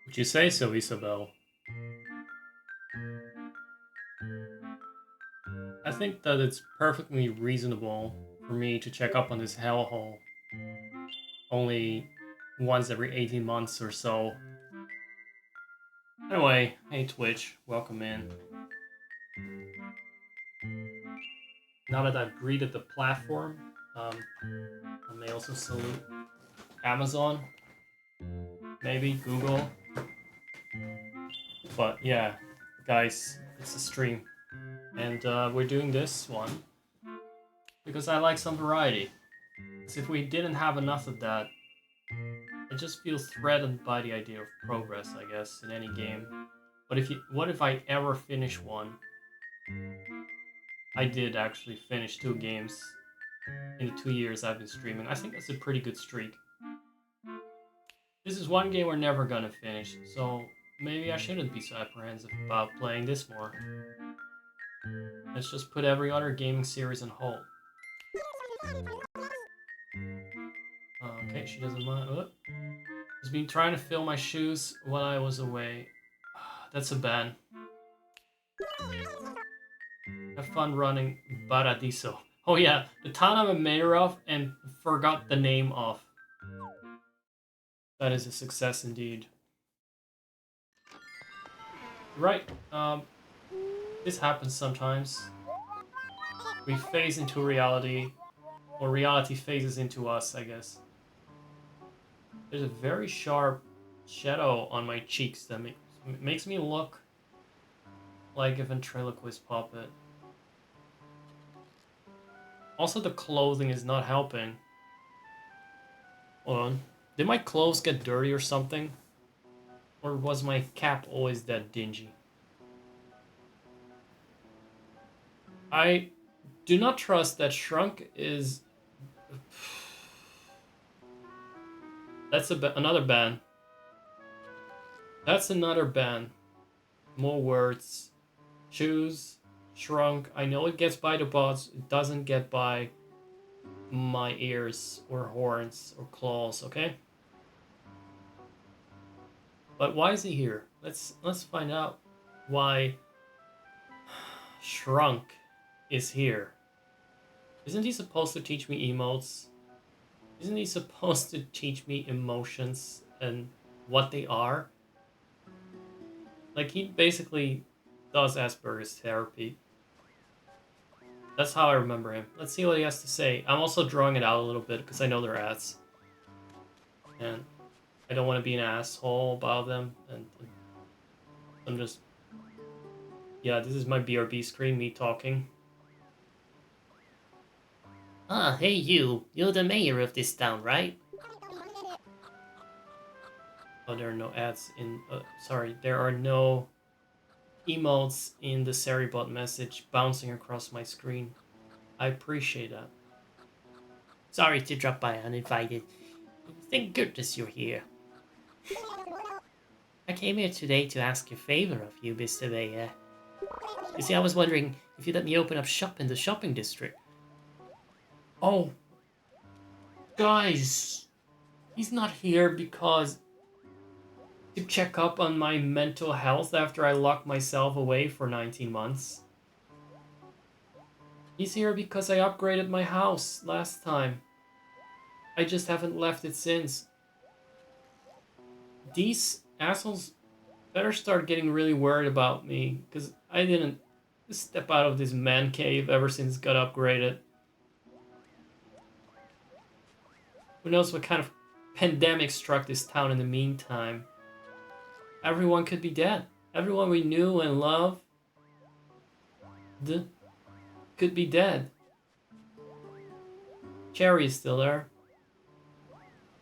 Would you say so, Isabel? I think that it's perfectly reasonable for me to check up on this hellhole only once every 18 months or so. Anyway, hey Twitch, welcome in. Now that I've greeted the platform, I may also salute Amazon, maybe Google. But yeah, guys, it's a stream. And we're doing this one because I like some variety. Because if we didn't have enough of that, I just feel threatened by the idea of progress, I guess, in any game. What if I ever finish one? I did actually finish 2 games in the 2 years I've been streaming. I think that's a pretty good streak. This is one game we're never gonna finish, so maybe I shouldn't be so apprehensive about playing this more. Let's just put every other gaming series on hold. Okay, she doesn't mind. She's been trying to fill my shoes while I was away. That's a ban. Have fun running Paradiso. Oh yeah, the town I'm a mayor of and forgot the name of. That is a success indeed. Right, this happens sometimes. We phase into reality, or reality phases into us, I guess. There's a very sharp shadow on my cheeks that makes me look like a ventriloquist puppet. Also, the clothing is not helping. Hold on. Did my clothes get dirty or something? Or was my cap always that dingy? I do not trust that Shrunk is... That's another ban. That's another ban. More words. Shoes. Shrunk. I know it gets by the bots. It doesn't get by my ears or horns or claws, okay? But why is he here? Let's find out why Shrunk is here. Isn't he supposed to teach me emotes? Isn't he supposed to teach me emotions and what they are? Like, he basically does Asperger's therapy. That's how I remember him. Let's see what he has to say. I'm also drawing it out a little bit because I know they're ads. And I don't want to be an asshole about them. And I'm just... Yeah, this is my BRB screen, me talking. Ah, hey you. You're the mayor of this town, right? Oh, there are no ads in... sorry, there are no emotes in the Seribot message bouncing across my screen. I appreciate that. Sorry to drop by uninvited. Thank goodness you're here. I came here today to ask a favor of you, Mr. Mayor. You see, I was wondering if you'd let me open up shop in the shopping district. Oh, guys, he's not here because to check up on my mental health after I locked myself away for 19 months. He's here because I upgraded my house last time. I just haven't left it since. These assholes better start getting really worried about me because I didn't step out of this man cave ever since it got upgraded. Who knows what kind of pandemic struck this town in the meantime? Everyone could be dead. Everyone we knew and loved could be dead. Cherry is still there.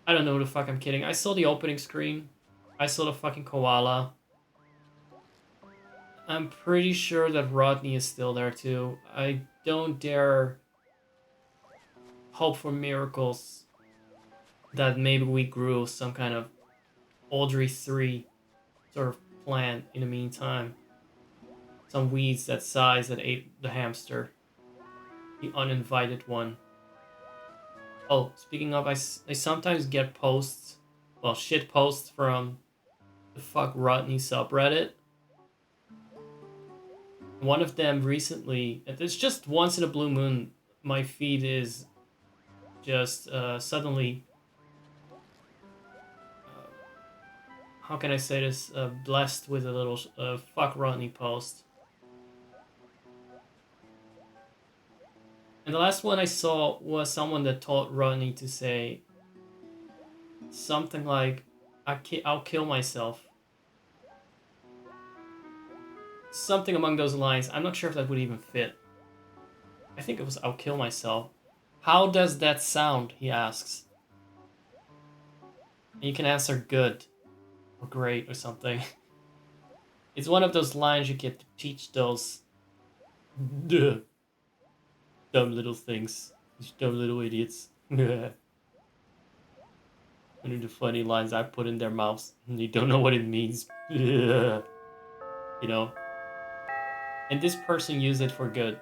I don't know who the fuck I'm kidding. I saw the opening screen. I saw the fucking koala. I'm pretty sure that Rodney is still there too. I don't dare hope for miracles that maybe we grew some kind of Audrey 3 sort of plant in the meantime. Some weeds that size that ate the hamster. The uninvited one. Oh, speaking of, I sometimes get posts, well, shit posts from the Fuck Rodney subreddit. One of them recently, it's just once in a blue moon, my feed is just suddenly, how can I say this, blessed with a little Fuck Rodney post. And the last one I saw was someone that taught Rodney to say something like, I'll kill myself. Something among those lines. I'm not sure if that would even fit. I think it was, I'll kill myself. How does that sound? He asks. And you can answer good or great or something. It's one of those lines you get to teach those dumb little things. These dumb little idiots. One of the funny lines I put in their mouths and they don't know what it means. You know? And this person used it for good.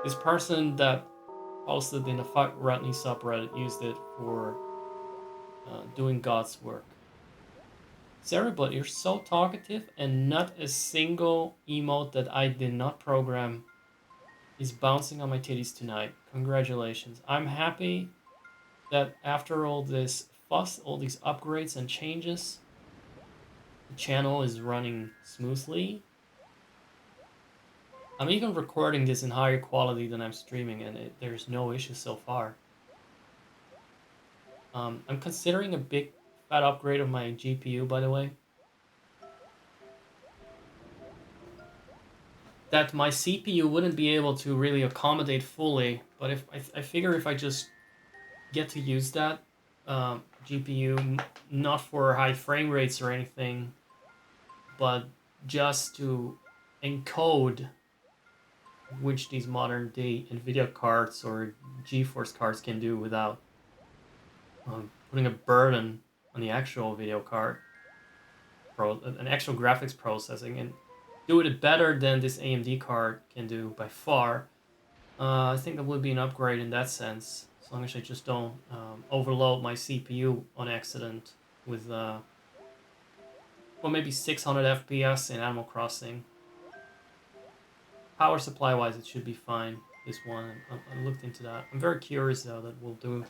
This person that posted in the Fuck Rodney subreddit used it for doing God's work. Sarah, but you're so talkative and not a single emote that I did not program is bouncing on my titties tonight. Congratulations. I'm happy that after all this fuss, all these upgrades and changes, the channel is running smoothly. I'm even recording this in higher quality than I'm streaming, and there's no issue so far. I'm considering a big fat upgrade of my GPU, by the way. That my CPU wouldn't be able to really accommodate fully, but if I figure if I just get to use that GPU, not for high frame rates or anything, but just to encode which these modern day Nvidia cards or GeForce cards can do without putting a burden on the actual video card, an actual graphics processing, and do it better than this AMD card can do by far. I think that would be an upgrade in that sense, as long as I just don't overload my CPU on accident with, well, maybe 600 FPS in Animal Crossing. Power supply wise, it should be fine. This one, I looked into that. I'm very curious though that we'll do,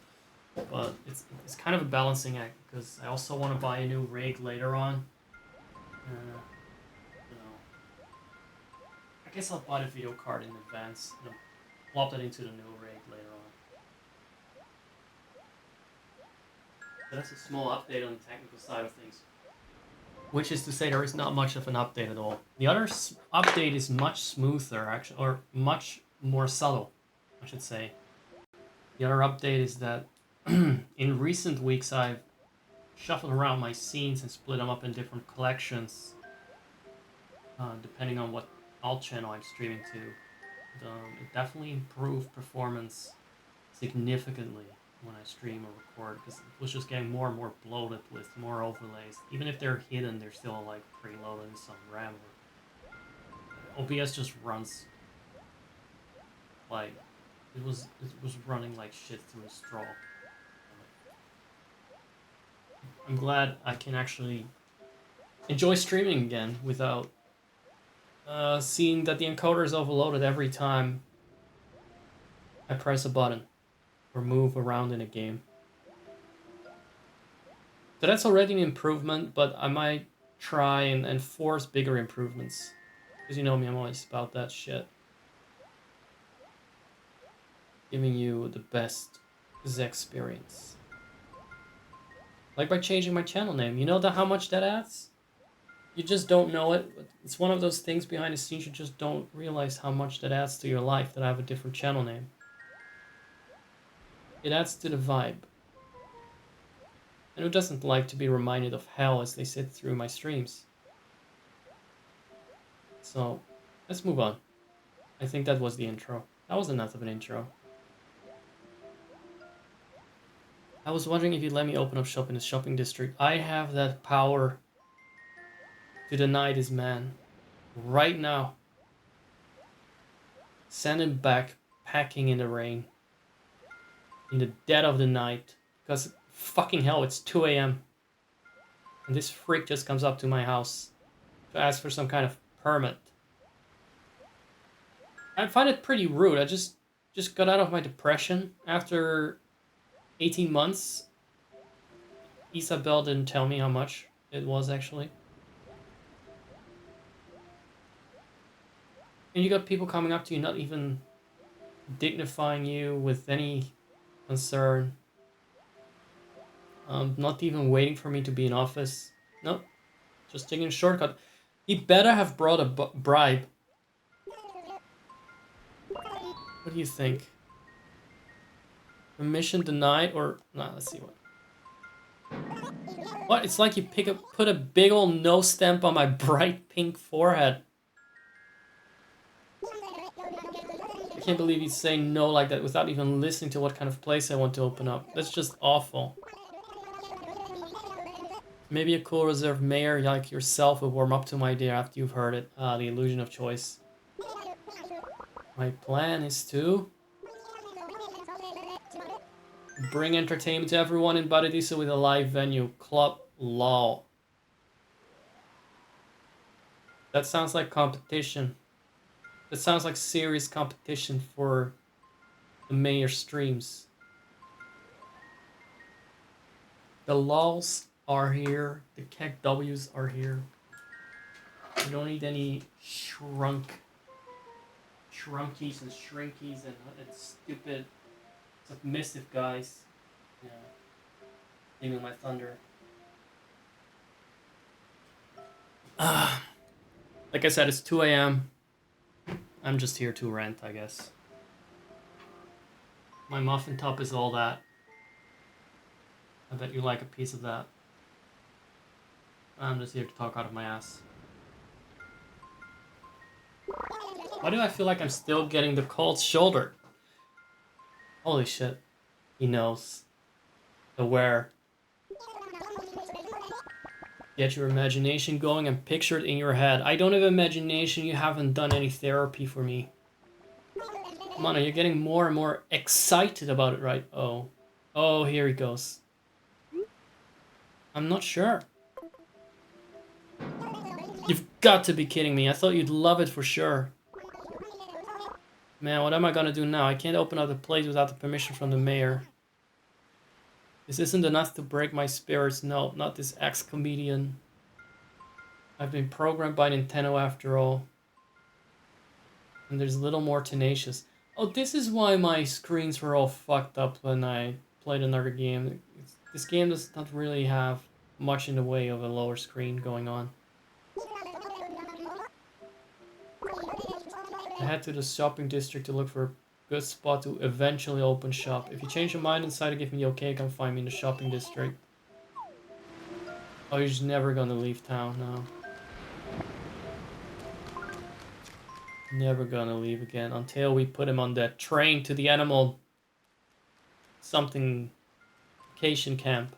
but it's kind of a balancing act because I also want to buy a new rig later on. I guess I'll buy the video card in advance and I'll plop that into the new rig later on. So that's a small update on the technical side of things. Which is to say there is not much of an update at all. The other update is much smoother, actually, or much more subtle, I should say. The other update is that in recent weeks I've shuffled around my scenes and split them up in different collections, depending on what alt channel I'm streaming to. It definitely improved performance significantly when I stream or record, because it was just getting more and more bloated with more overlays. Even if they're hidden, they're still like preloaded in some RAM. OBS just runs like it was running like shit through a straw. I'm glad I can actually enjoy streaming again without seeing that the encoder is overloaded every time I press a button or move around in a game. So that's already an improvement, but I might try and force bigger improvements. Because you know me, I'm always about that shit. Giving you the best experience. Like by changing my channel name. You know how much that adds? You just don't know it. It's one of those things behind the scenes you just don't realize how much that adds to your life, that I have a different channel name. It adds to the vibe. And who doesn't like to be reminded of hell as they sit through my streams? So, let's move on. I think that was the intro. That was enough of an intro. I was wondering if you'd let me open up shop in the shopping district. I have that power to deny this man right now. Send him back packing in the rain. In the dead of the night. Because fucking hell, it's 2 a.m. And this freak just comes up to my house to ask for some kind of permit. I find it pretty rude. I just got out of my depression after 18 months. Isabel didn't tell me how much it was actually. And you got people coming up to you, not even dignifying you with any concern. Not even waiting for me to be in office. Nope, just taking a shortcut. He better have brought a bribe. What do you think? Permission denied or... Nah, let's see what. What? It's like you put a big old no stamp on my bright pink forehead. I can't believe he's saying no like that without even listening to what kind of place I want to open up. That's just awful. Maybe a cool reserve mayor like yourself will warm up to my idea after you've heard it. The illusion of choice. My plan is to bring entertainment to everyone in Paradiso with a live venue. Club Law. That sounds like competition. That sounds like serious competition for the mayor streams. The laws are here. The KEKWs are here. We don't need any shrunkies and shrinkies and stupid submissive guys. Yeah. Stealing my thunder. Like I said, it's 2 a.m. I'm just here to rant, I guess. My muffin top is all that. I bet you like a piece of that. I'm just here to talk out of my ass. Why do I feel like I'm still getting the cold shoulder? Holy shit. He knows. Aware. Get your imagination going and picture it in your head. I don't have imagination, you haven't done any therapy for me. Come on, you're getting more and more excited about it, right? Oh. Oh, here he goes. I'm not sure. You've got to be kidding me. I thought you'd love it for sure. Man, what am I gonna do now? I can't open up the place without the permission from the mayor. This isn't enough to break my spirits. No, not this ex-comedian. I've been programmed by Nintendo after all. And there's a little more tenacious. Oh, this is why my screens were all fucked up when I played another game. This game does not really have much in the way of a lower screen going on. I head to the shopping district to look for a good spot to eventually open shop. If you change your mind and decide to give me the okay, come find me in the shopping district. Oh, you're just never gonna leave town now. Never gonna leave again until we put him on that train to the animal something vacation camp.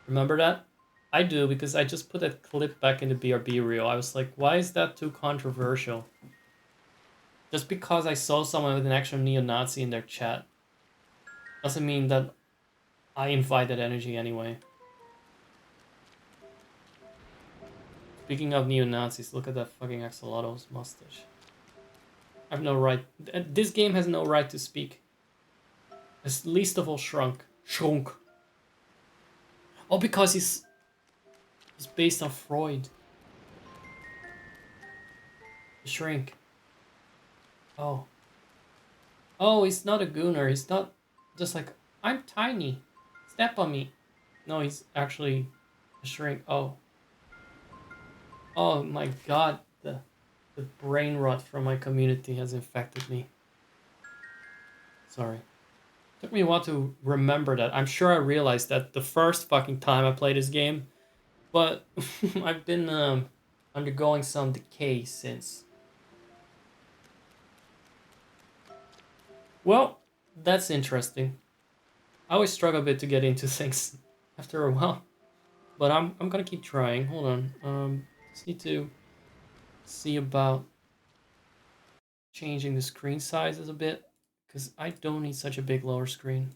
Remember that? I do, because I just put that clip back in the BRB reel. I was like, why is that too controversial? Just because I saw someone with an extra neo-Nazi in their chat doesn't mean that I invite that energy anyway. Speaking of neo-Nazis, look at that fucking Axolotl's mustache. I have no right... This game has no right to speak. As least of all Shrunk. Oh, because he's based on Freud. The Shrink. Oh. Oh, he's not a gooner. He's not just like, I'm tiny. Step on me. No, he's actually a shrink. Oh. Oh my god. The brain rot from my community has infected me. Sorry. Took me a while to remember that. I'm sure I realized that the first fucking time I played this game. But I've been undergoing some decay since. Well, that's interesting. I always struggle a bit to get into things after a while. But I'm gonna keep trying. Hold on. Just need to see about changing the screen sizes a bit. Because I don't need such a big lower screen.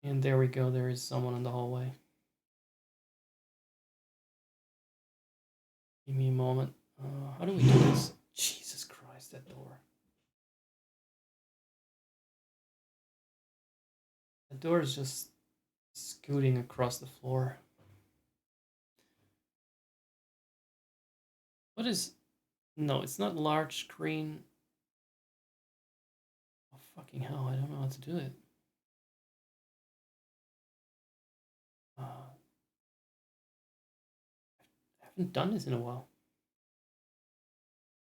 And there we go, there is someone in the hallway. Give me a moment. How do we do this? Jesus Christ, that door. That door is just scooting across the floor. What is... No, it's not large screen. Oh, fucking hell, I don't know how to do it. I haven't done this in a while.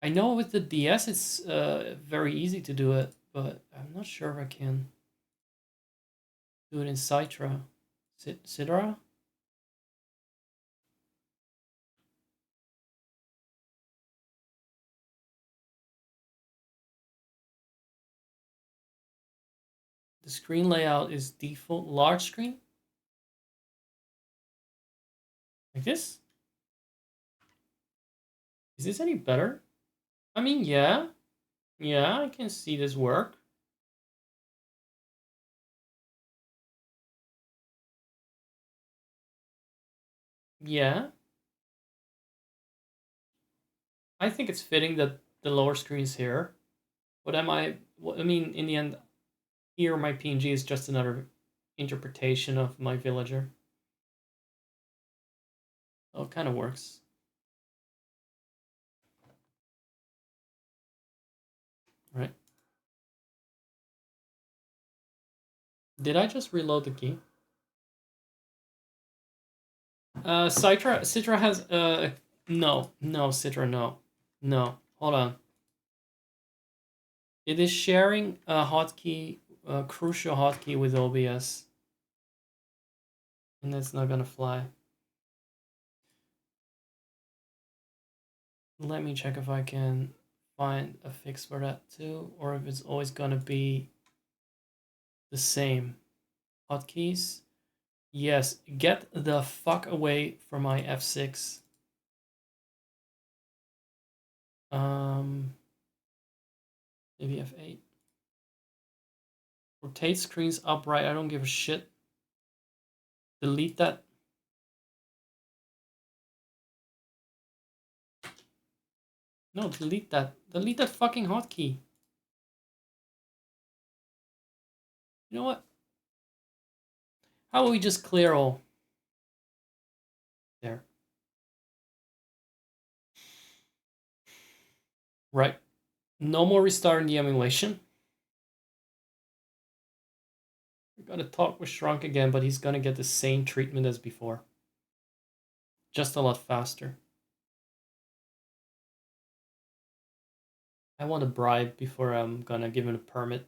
I know with the DS it's very easy to do it, but I'm not sure if I can do it in Citra. Citra? The screen layout is default large screen? Like this? Is this any better? I mean, yeah. Yeah, I can see this work. Yeah. I think it's fitting that the lower screen is here. What am I... I mean, in the end, here my PNG is just another interpretation of my villager. Oh, it kind of works. Right. Did I just reload the key? Citra has no, Citra, no. Hold on. It is sharing a hotkey, a crucial hotkey with OBS, and that's not gonna fly. Let me check if I can find a fix for that too, or if it's always gonna be the same hotkeys. Yes, get the fuck away from my F6. Maybe F8. Rotate screens upright. I don't give a shit. Delete that. No, delete that. Delete that fucking hotkey. You know what? How about we just clear all? There. Right. No more restarting the emulation. We're gonna talk with Shrunk again, but he's gonna get the same treatment as before. Just a lot faster. I want a bribe before I'm gonna give him a permit.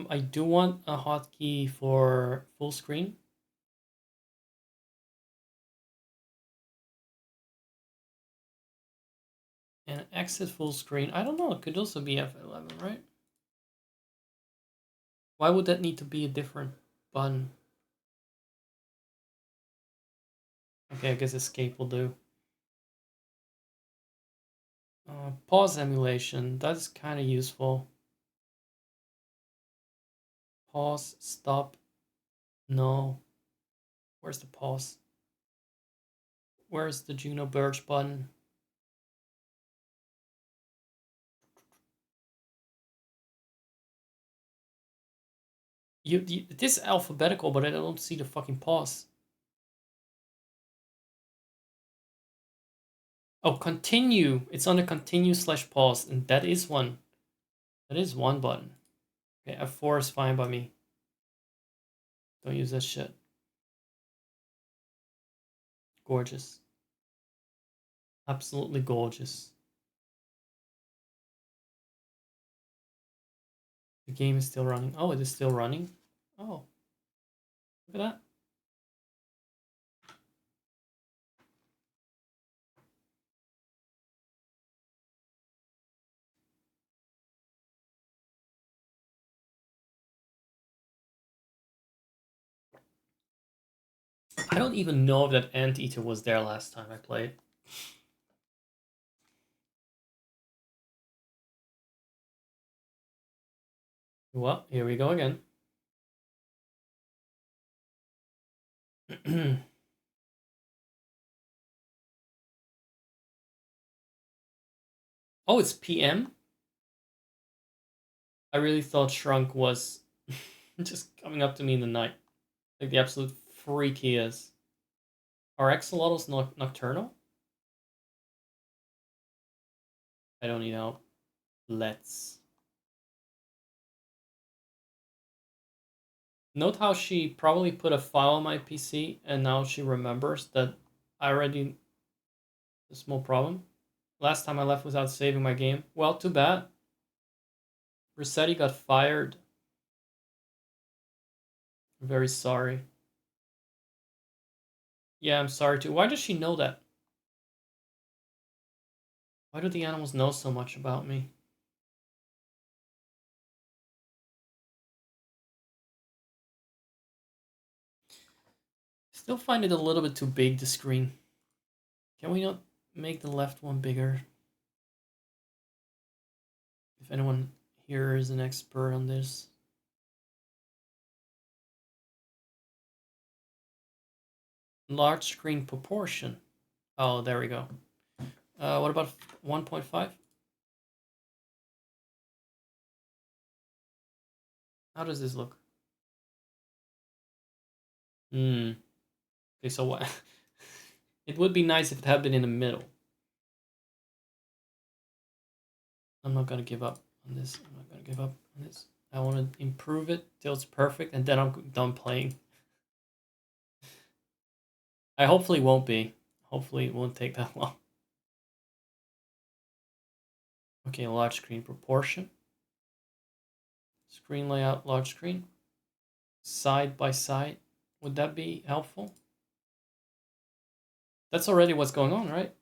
I do want a hotkey for full screen. And exit full screen. I don't know, it could also be F11, right? Why would that need to be a different button? Okay, I guess escape will do. Pause emulation, that's kind of useful. Pause, stop, no. Where's the pause? Where's the Juno Birch button? It is alphabetical, but I don't see the fucking pause. Oh, continue. It's on the continue / pause, and that is one. That is one button. Okay, F4 is fine by me. Don't use that shit. Gorgeous. Absolutely gorgeous. The game is still running. Oh, it is still running? Oh. Look at that. I don't even know if that Anteater was there last time I played. Well, here we go again. Oh, it's PM? I really thought Shrunk was just coming up to me in the night. Like the absolute freak he is. Are axolotls nocturnal? I don't need help. Let's. Note how she probably put a file on my PC and now she remembers that I already. A small problem. Last time I left without saving my game. Well, too bad. Rossetti got fired. I'm very sorry. Yeah, I'm sorry too. Why does she know that? Why do the animals know so much about me? Still find it a little bit too big, the screen. Can we not make the left one bigger? If anyone here is an expert on this. Large screen proportion. Oh, there we go. What about 1.5? How does this look? Hmm. Okay, so what? It would be nice if it had been in the middle. I'm not gonna give up on this. I'm not gonna give up on this. I want to improve it till it's perfect, and then I'm done playing. I hopefully won't be. Hopefully it won't take that long. Okay, large screen proportion. Screen layout, large screen. Side by side. Would that be helpful? That's already what's going on, right?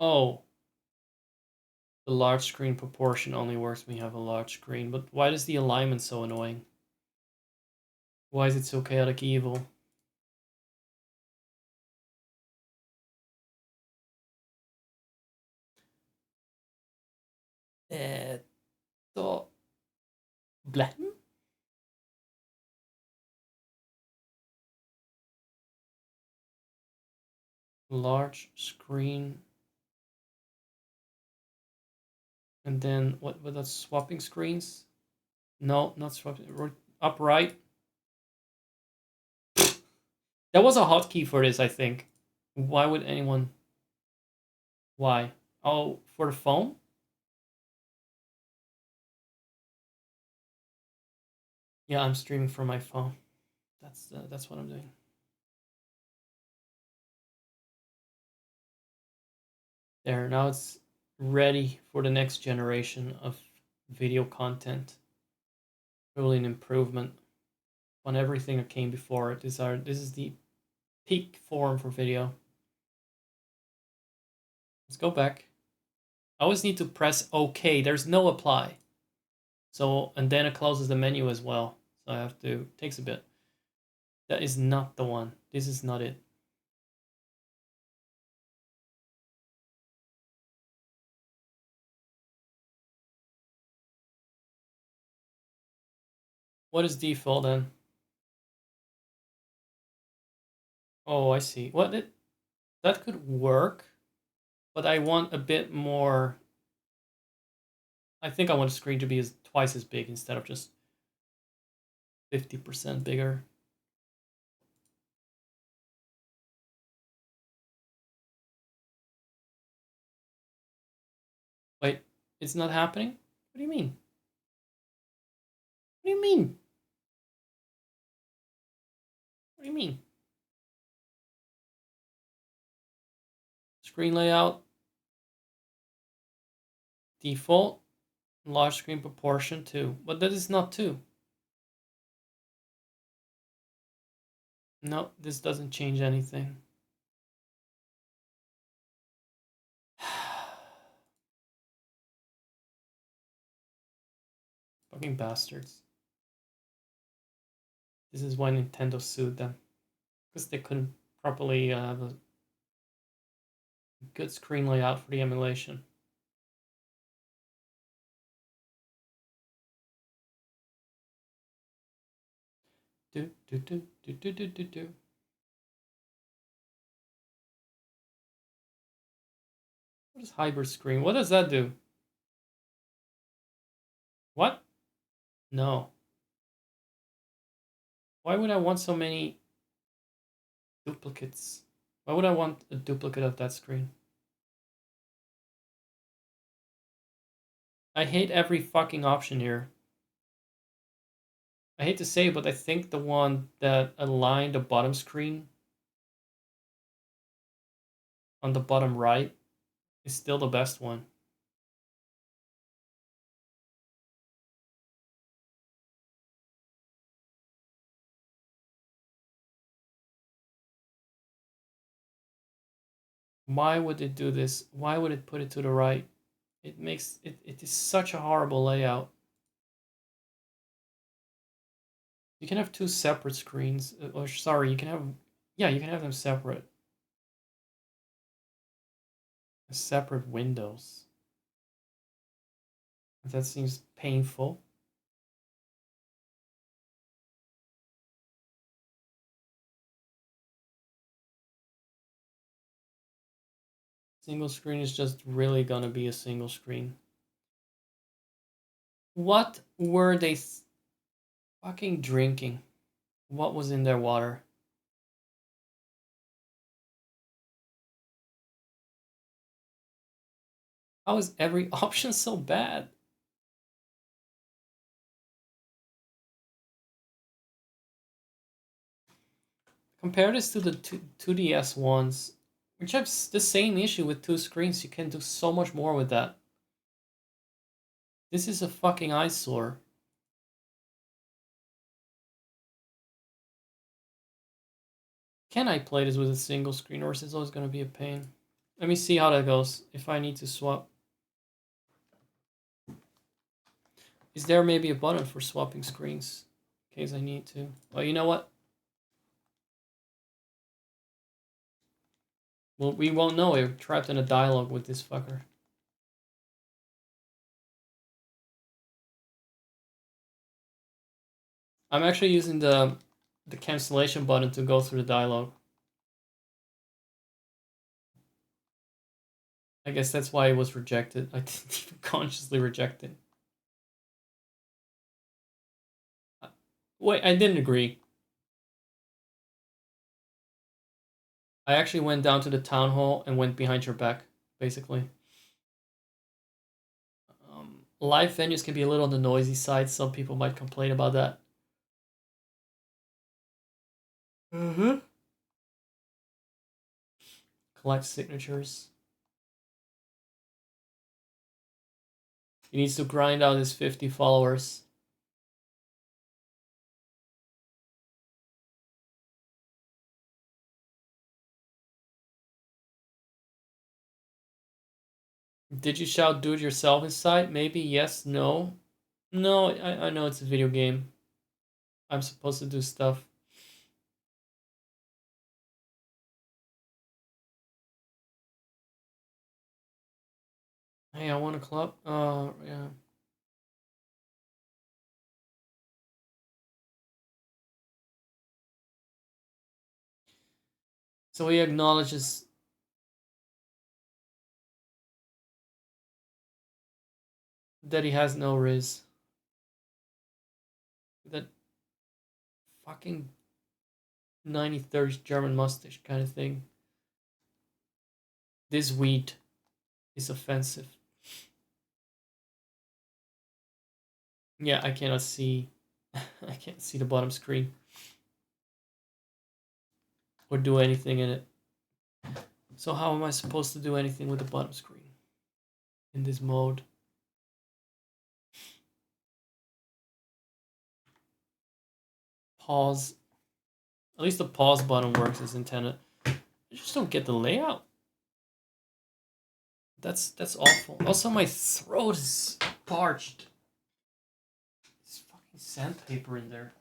Oh. The large screen proportion only works when you have a large screen. But why is the alignment so annoying? Why is it so chaotic evil? So black. Large screen. And then what were that swapping screens? No, not swapping. Upright. That was a hotkey for this, I think. Why would anyone? Why? Oh, for the phone? Yeah, I'm streaming from my phone. That's what I'm doing. There, now it's ready for the next generation of video content. Really an improvement on everything that came before it. This is the peak form for video. Let's go back. I always need to press OK. There's no apply. So, and then it closes the menu as well. So I have to, takes a bit. That is not the one. This is not it. What is default then? Oh, I see. What it that could work, but I want a bit more. I think I want the screen to be twice as big instead of just 50% bigger. Wait, it's not happening? What do you mean? What do you mean? What do you mean? Screen layout, default, large screen proportion 2. But that is not 2. No, this doesn't change anything. Fucking bastards. This is why Nintendo sued them. Because they couldn't properly have a good screen layout for the emulation. Do do do do do do do do. What is hybrid screen? What does that do? What? No. Why would I want so many duplicates? Why would I want a duplicate of that screen? I hate every fucking option here. I hate to say it, but I think the one that aligned the bottom screen on the bottom right is still the best one. Why would it do this? Why would it put it to the right? It makes it is such a horrible layout. You can have two separate screens. Or sorry, you can have, yeah, you can have them separate. Separate windows. That seems painful. Single screen is just really gonna be a single screen. What were they fucking drinking? What was in their water? How is every option so bad? Compare this to the 2DS ones, which have the same issue with two screens. You can do so much more with that. This is a fucking eyesore. Can I play this with a single screen, or is this always going to be a pain? Let me see how that goes, if I need to swap. Is there maybe a button for swapping screens, in case I need to? Well, you know what? Well, we won't know. We're trapped in a dialogue with this fucker. I'm actually using the cancellation button to go through the dialogue. I guess that's why it was rejected. I didn't even consciously reject it. Wait, I didn't agree. I actually went down to the town hall and went behind your back, basically. Live venues can be a little on the noisy side. Some people might complain about that. Mm-hmm. Collect signatures. He needs to grind out his 50 followers. Did you shout do it yourself inside? Maybe, yes, no. No, I know it's a video game. I'm supposed to do stuff. Hey, I want a club. Yeah. So he acknowledges that he has no riz. That fucking 93rd German mustache kind of thing. This wheat is offensive. Yeah, I cannot see. I can't see the bottom screen. Or do anything in it. So how am I supposed to do anything with the bottom screen? In this mode? Pause. At least the pause button works as intended. I just don't get the layout. That's awful. Also, my throat is parched. There's fucking sandpaper in there.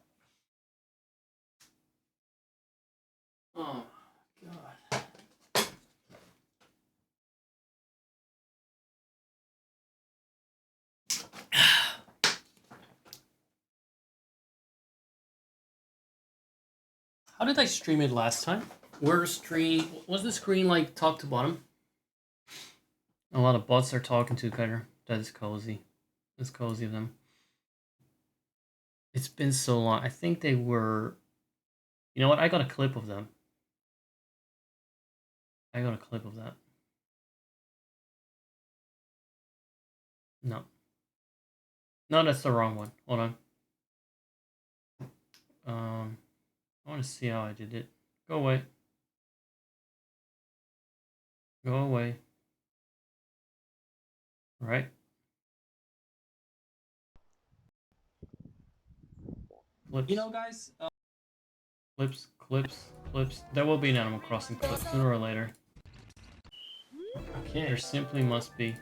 Oh, God. How did I stream it last time? Was the screen like top to bottom? A lot of bots are talking to each other. That is cozy. It's cozy of them. It's been so long. I think they were. You know what? I got a clip of them. I got a clip of that. No. No, that's the wrong one. Hold on. I want to see how I did it. Go away. Go away. Right. Clips. You know, guys. Clips. There will be an Animal Crossing clip sooner or later. Okay. There simply must be.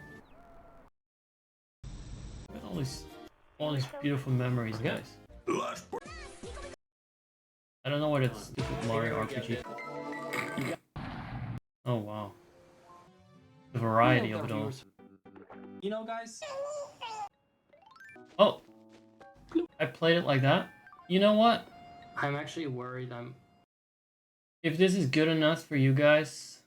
All these beautiful memories, guys. I don't know what it's stupid Mario RPG. Oh wow. The variety of it all. You know, guys. Oh! I played it like that. You know what? I'm actually worried if this is good enough for you guys.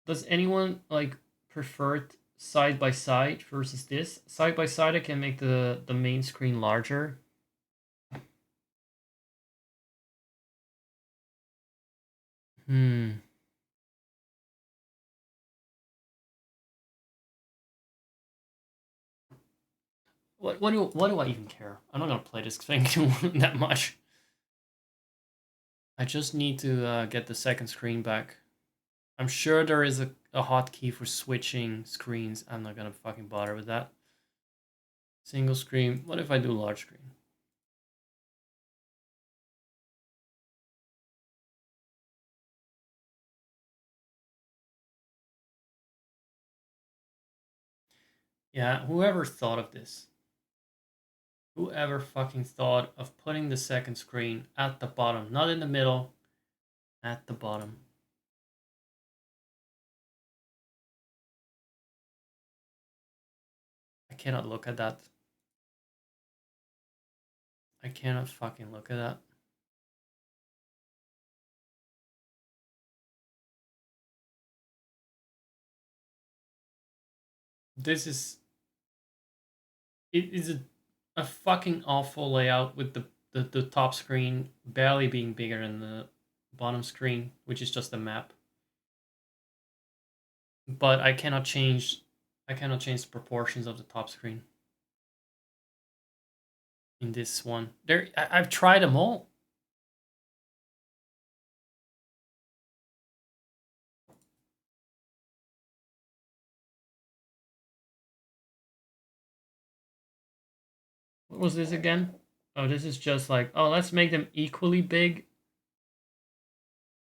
Does anyone like prefer it side by side versus this? Side by side I can make the main screen larger. What do I even care? I'm not gonna play this thing that much. I just need to get the second screen back. I'm sure there is a hotkey for switching screens. I'm not gonna fucking bother with that. Single screen. What if I do large screen? Yeah, whoever thought of this? Whoever fucking thought of putting the second screen at the bottom, not in the middle, at the bottom. I cannot look at that. I cannot fucking look at that. This is... It is a fucking awful layout with the top screen barely being bigger than the bottom screen, which is just a map. But I cannot change the proportions of the top screen in this one. I've tried them all. What was this again? Oh, this is just like, oh, let's make them equally big,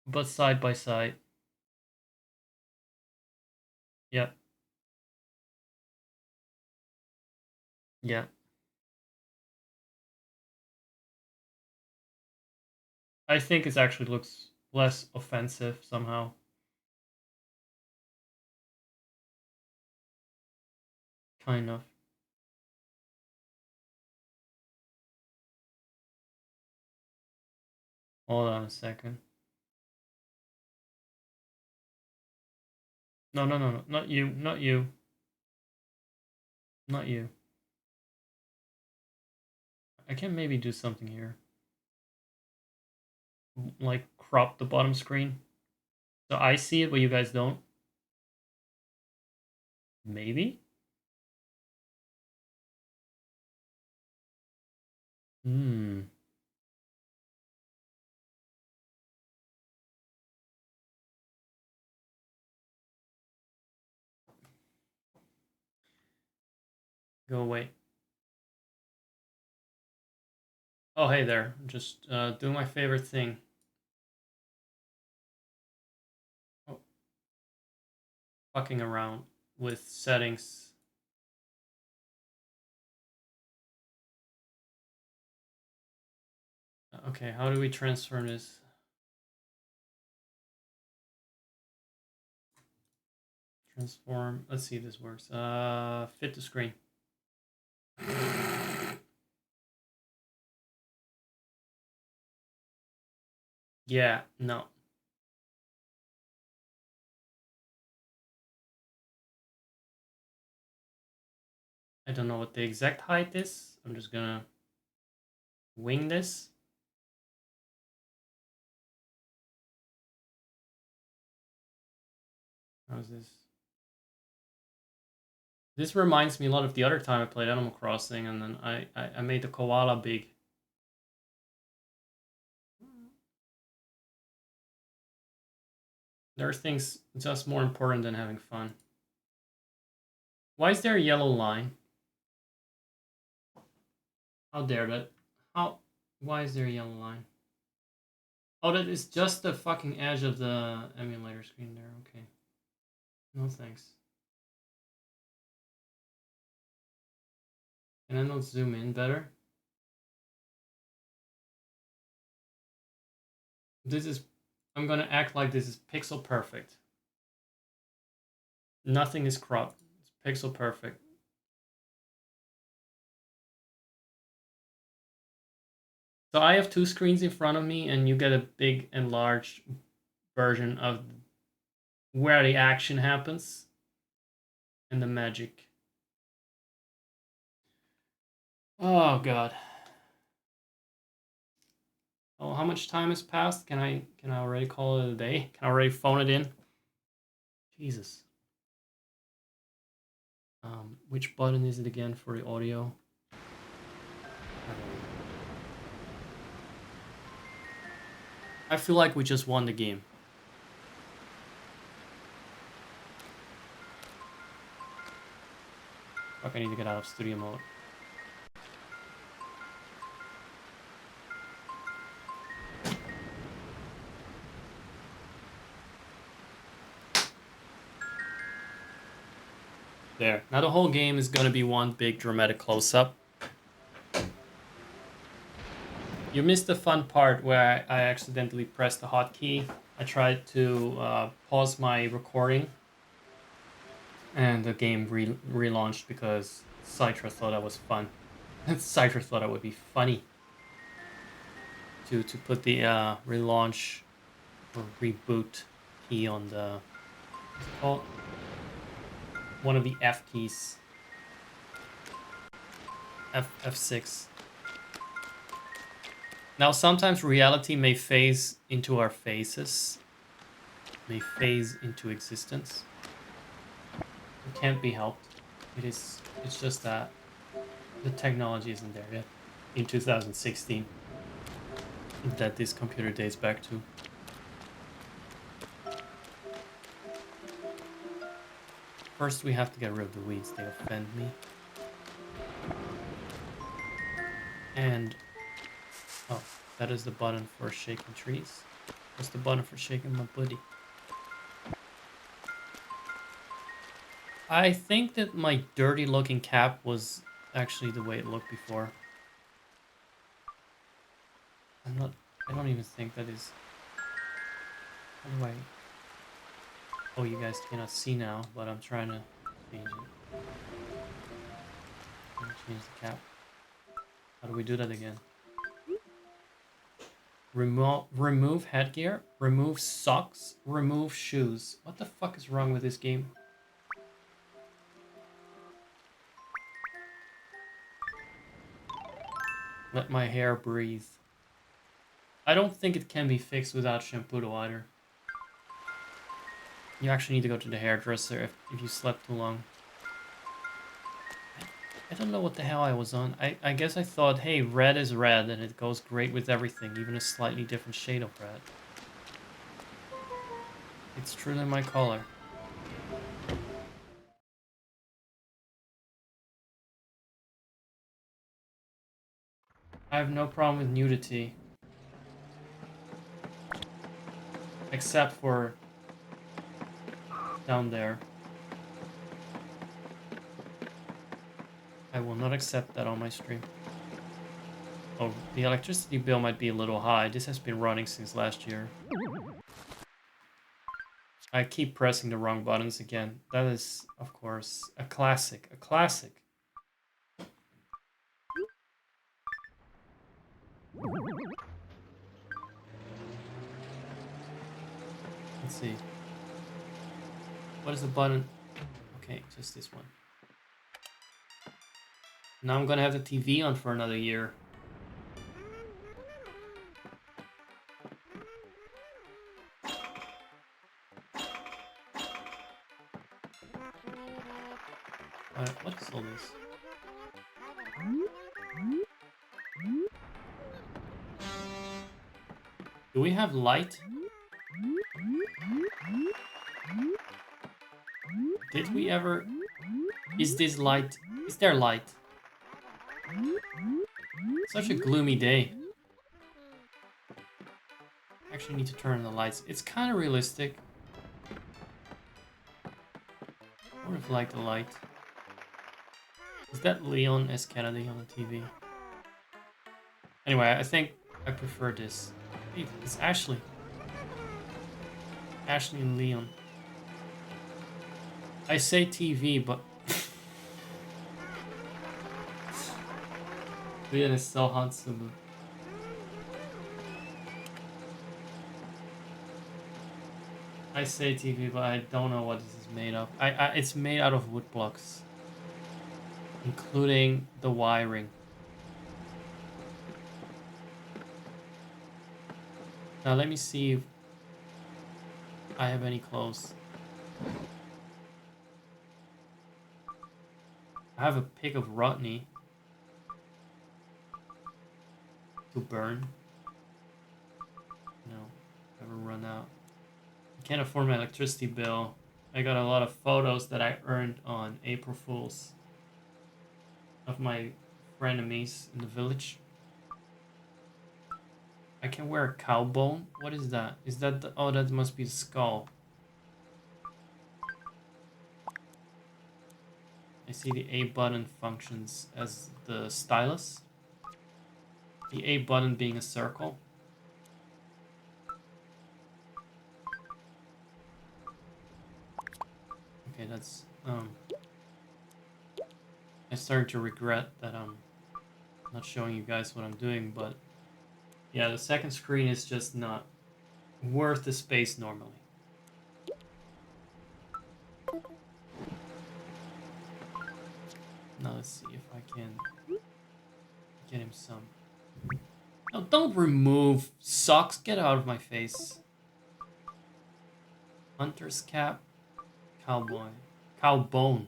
but side by side. Yep. Yeah. I think it actually looks less offensive somehow. Kind of. Hold on a second. No, not you, not you. Not you. I can maybe do something here. Like crop the bottom screen. So I see it, but you guys don't. Maybe? Hmm. Go away. Oh, hey there. Just doing my favorite thing. Oh. Fucking around with settings. Okay, how do we transform this? Transform. Let's see if this works. Fit to screen. Yeah, no. I don't know what the exact height is. I'm just gonna wing this. How's this? This reminds me a lot of the other time I played Animal Crossing, and then I made the koala big. There are things just more important than having fun. Why is there a yellow line? How dare that? How? Why is there a yellow line? Oh, that is just the fucking edge of the emulator screen there. Okay. No thanks. Can I not zoom in better? This is... I'm gonna act like this is pixel perfect. Nothing is cropped. It's pixel perfect. So I have two screens in front of me, and you get a big and large version of where the action happens and the magic. Oh god. Oh, how much time has passed? Can I already call it a day? Can I already phone it in? Jesus. Which button is it again for the audio? I feel like we just won the game. Fuck, I need to get out of studio mode. There. Now the whole game is gonna be one big dramatic close-up. You missed the fun part where I accidentally pressed the hotkey. I tried to pause my recording, and the game relaunched because Citra thought that was fun. Citra thought that would be funny to put the relaunch or reboot key on the... What's it called? One of the F keys. F6. Now, sometimes reality may phase into our faces, may phase into existence. It can't be helped. It's just that the technology isn't there yet. In 2016, that this computer dates back to. First, we have to get rid of the weeds. They offend me. And oh, that is the button for shaking trees. What's the button for shaking my booty? I think that my dirty looking cap was actually the way it looked before. I don't even think that is... How do I... Oh, you guys cannot see now, but I'm trying to change it. Change the cap. How do we do that again? Remove headgear, remove socks, remove shoes. What the fuck is wrong with this game? Let my hair breathe. I don't think it can be fixed without shampoo either. You actually need to go to the hairdresser if you slept too long. I don't know what the hell I was on. I guess I thought, hey, red is red and it goes great with everything, even a slightly different shade of red. It's truly my color. I have no problem with nudity. Except for down there. I will not accept that on my stream. Oh, the electricity bill might be a little high. This has been running since last year. I keep pressing the wrong buttons again. That is, of course, a classic. A classic. Let's see. What is the button? Okay, just this one. Now I'm gonna have the TV on for another year. What is all this? Do we have light? Did we ever... Is this light... Is there light? Such a gloomy day. Actually need to turn on the lights. It's kind of realistic. I would have liked the light. Is that Leon S. Kennedy on the TV? Anyway, I think I prefer this. Hey, it's Ashley. Ashley and Leon. I say TV, but... Leon is so handsome. I say TV, but I don't know what this is made of. It's made out of wood blocks. Including the wiring. Now let me see if I have any clothes. I have a pick of Rodney to burn. No, never run out. I can't afford my electricity bill. I got a lot of photos that I earned on April Fools of my frenemies in the village. I can wear a cow bone. What is that? Is that the... Oh, that must be the skull. I see the A button functions as the stylus. The A button being a circle. Okay, that's... I started to regret that I'm not showing you guys what I'm doing, but... Yeah, the second screen is just not worth the space normally. Now let's see if I can get him some. No, don't remove socks. Get out of my face. Hunter's cap. Cowboy. Cowbone.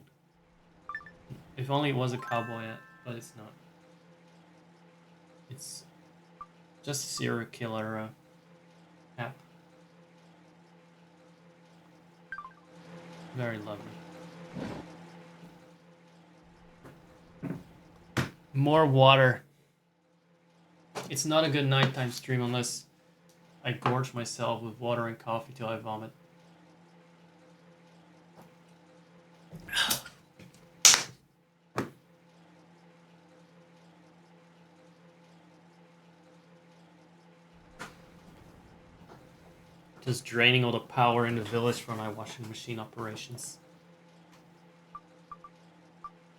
If only it was a cowboy, but it's not. It's just a serial killer app. Very lovely. More water. It's not a good nighttime stream unless I gorge myself with water and coffee till I vomit. Just draining all the power in the village from my washing machine operations.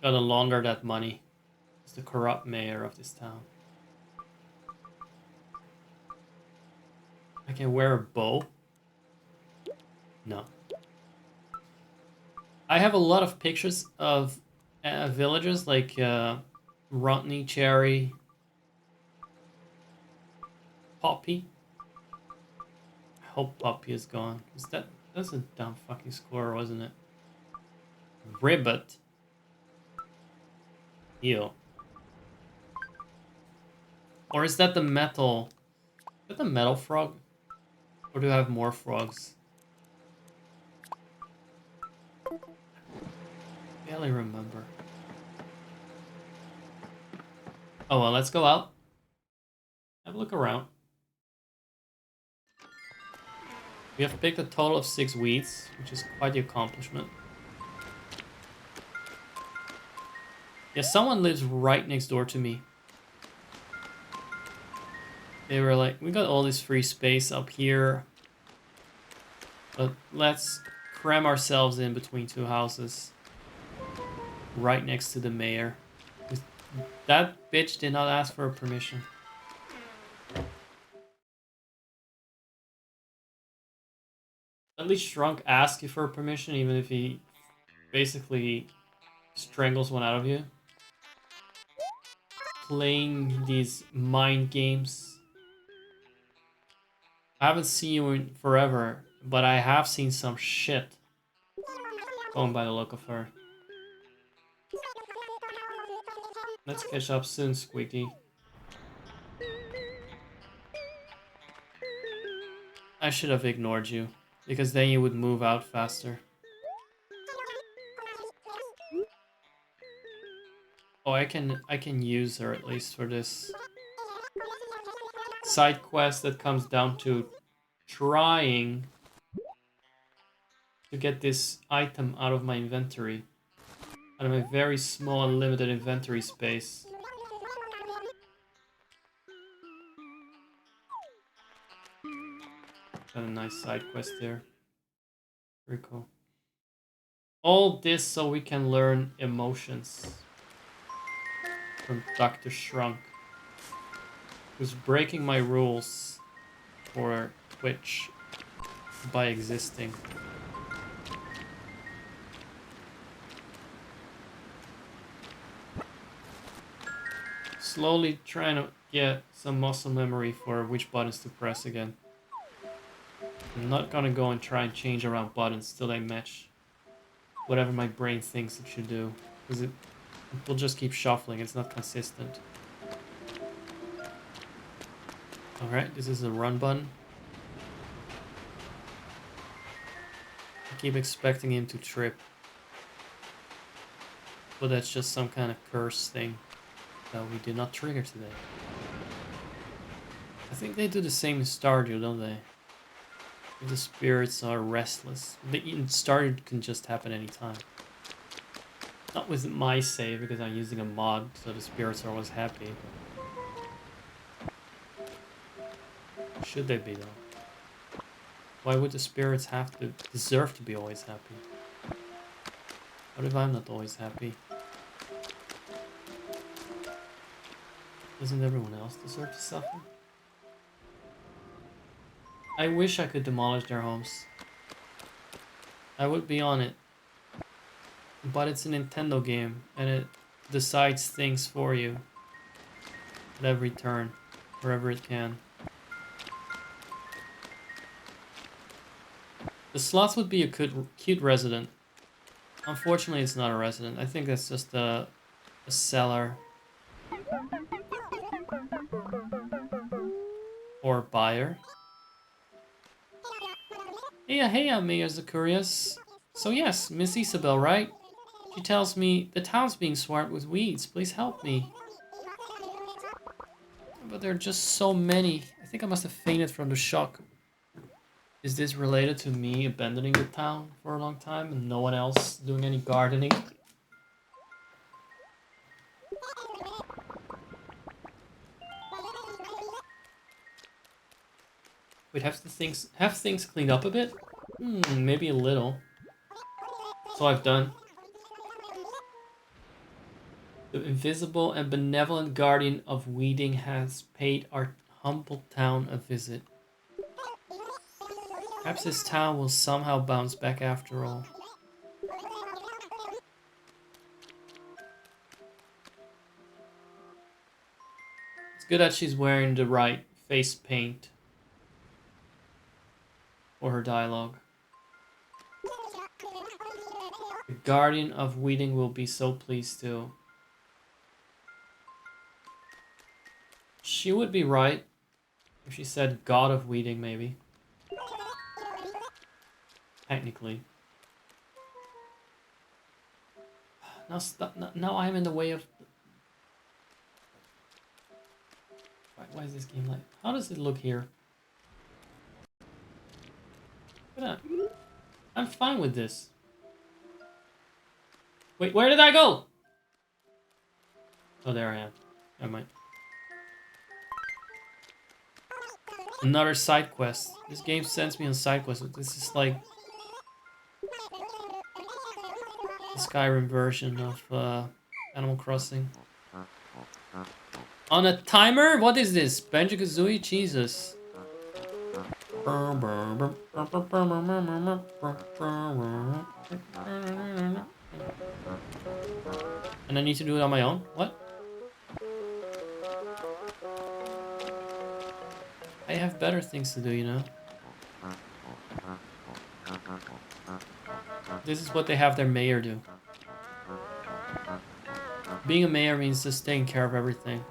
Gotta launder that money. It's the corrupt mayor of this town. I can wear a bow? No. I have a lot of pictures of villagers like Rodney, Cherry, Poppy. I hope Poppy is gone. That's a dumb fucking score, wasn't it? Ribbit. Ew. Or is that the metal? Is that the metal frog? Or do I have more frogs? Barely remember. Oh well, let's go out. Have a look around. We have picked a total of 6 weeds, which is quite the accomplishment. Yeah, someone lives right next door to me. They were like, we got all this free space up here, but let's cram ourselves in between 2 houses. Right next to the mayor. That bitch did not ask for permission. At least Shrunk asks you for permission, even if he basically strangles one out of you. Playing these mind games. I haven't seen you in forever, but I have seen some shit. Going by the look of her. Let's catch up soon, Squeaky. I should have ignored you, because then you would move out faster. Oh, I can use her at least for this side quest that comes down to trying to get this item out of my inventory. Out of my very small and limited inventory space. Got a nice side quest there. Very cool. All this so we can learn emotions. From Dr. Shrunk. Who's breaking my rules for Twitch by existing. Slowly trying to get some muscle memory for which buttons to press again. I'm not gonna go and try and change around buttons till they match whatever my brain thinks it should do. Because it will just keep shuffling, it's not consistent. Alright, this is the run button. I keep expecting him to trip. But that's just some kind of curse thing that we did not trigger today. I think they do the same in Stardew, don't they? If the spirits are restless. In Stardew can just happen anytime. Not with my save, because I'm using a mod, so the spirits are always happy. Should they be, though? Why would the spirits have to deserve to be always happy? What if I'm not always happy? Doesn't everyone else deserve to suffer? I wish I could demolish their homes. I would be on it. But it's a Nintendo game, and it decides things for you. At every turn, wherever it can. The sloth would be a cute resident. Unfortunately, it's not a resident. I think that's just a seller. Or buyer. Hey, Mayor Zacharias. So yes, Miss Isabel, right? She tells me the town's being swarmed with weeds. Please help me. But there are just so many. I think I must have fainted from the shock. Is this related to me abandoning the town for a long time and no one else doing any gardening? Wait, have things cleaned up a bit? Maybe a little. So I've done. The invisible and benevolent guardian of weeding has paid our humble town a visit. Perhaps this town will somehow bounce back after all. It's good that she's wearing the right face paint for her dialogue. The guardian of weeding will be so pleased too. She would be right if she said god of weeding, maybe. Technically. Now stop. Now I'm in the way of... Why is this game like... How does it look here? I'm fine with this. Wait, where did I go? Oh, there I am. Never mind. Another side quest. This game sends me on side quests. This is like the Skyrim version of Animal Crossing. On a timer? What is this? Banjo-Kazooie? Jesus. And I need to do it on my own? What? I have better things to do, you know? This is what they have their mayor do. Being a mayor means just taking care of everything.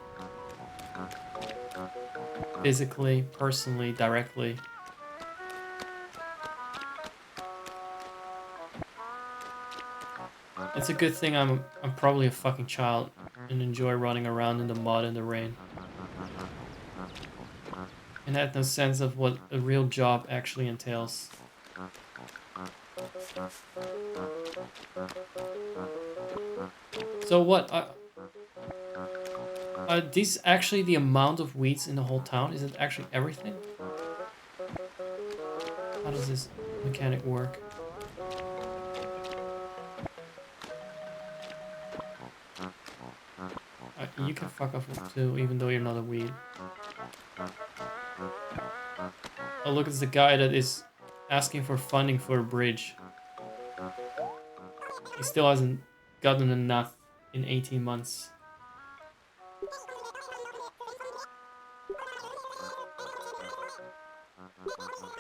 Physically, personally, directly. It's a good thing I'm probably a fucking child and enjoy running around in the mud and the rain. And had no sense of what a real job actually entails. So what? Are these actually the amount of weeds in the whole town? Is it actually everything? How does this mechanic work? You can fuck off too, even though you're not a weed. Oh look, it's the guy that is asking for funding for a bridge. He still hasn't gotten enough in 18 months.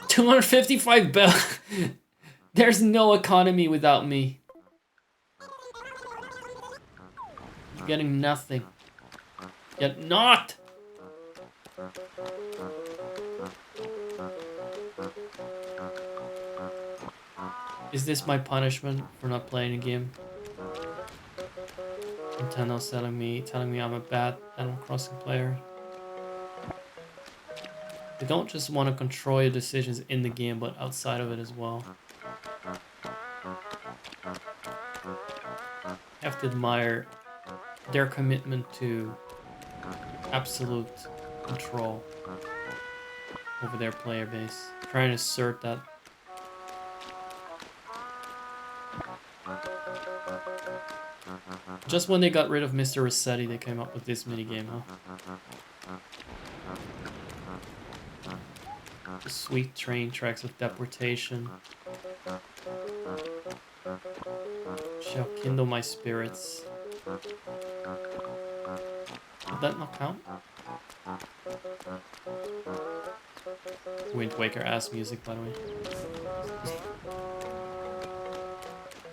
$255. There's no economy without me. You're getting nothing. Yet not. Is this my punishment for not playing a game? Nintendo's telling me I'm a bad Animal Crossing player. They don't just want to control your decisions in the game, but outside of it as well. I have to admire their commitment to absolute control over their player base. Trying to assert that. Just when they got rid of Mr. Rossetti, they came up with this minigame, huh? The sweet train tracks of deportation shall kindle my spirits. Did that not count? Wind Waker ass music, by the way.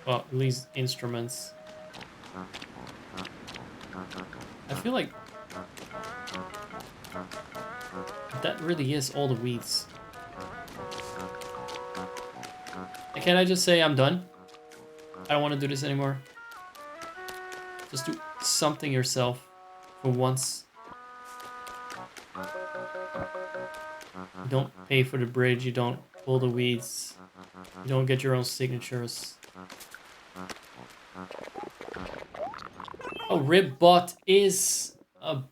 Well, at least instruments. I feel like that really is all the weeds. Can I just say I'm done? I don't want to do this anymore. Just do something yourself for once. You don't pay for the bridge, you don't pull the weeds, you don't get your own signatures. Oh, Ribbot is of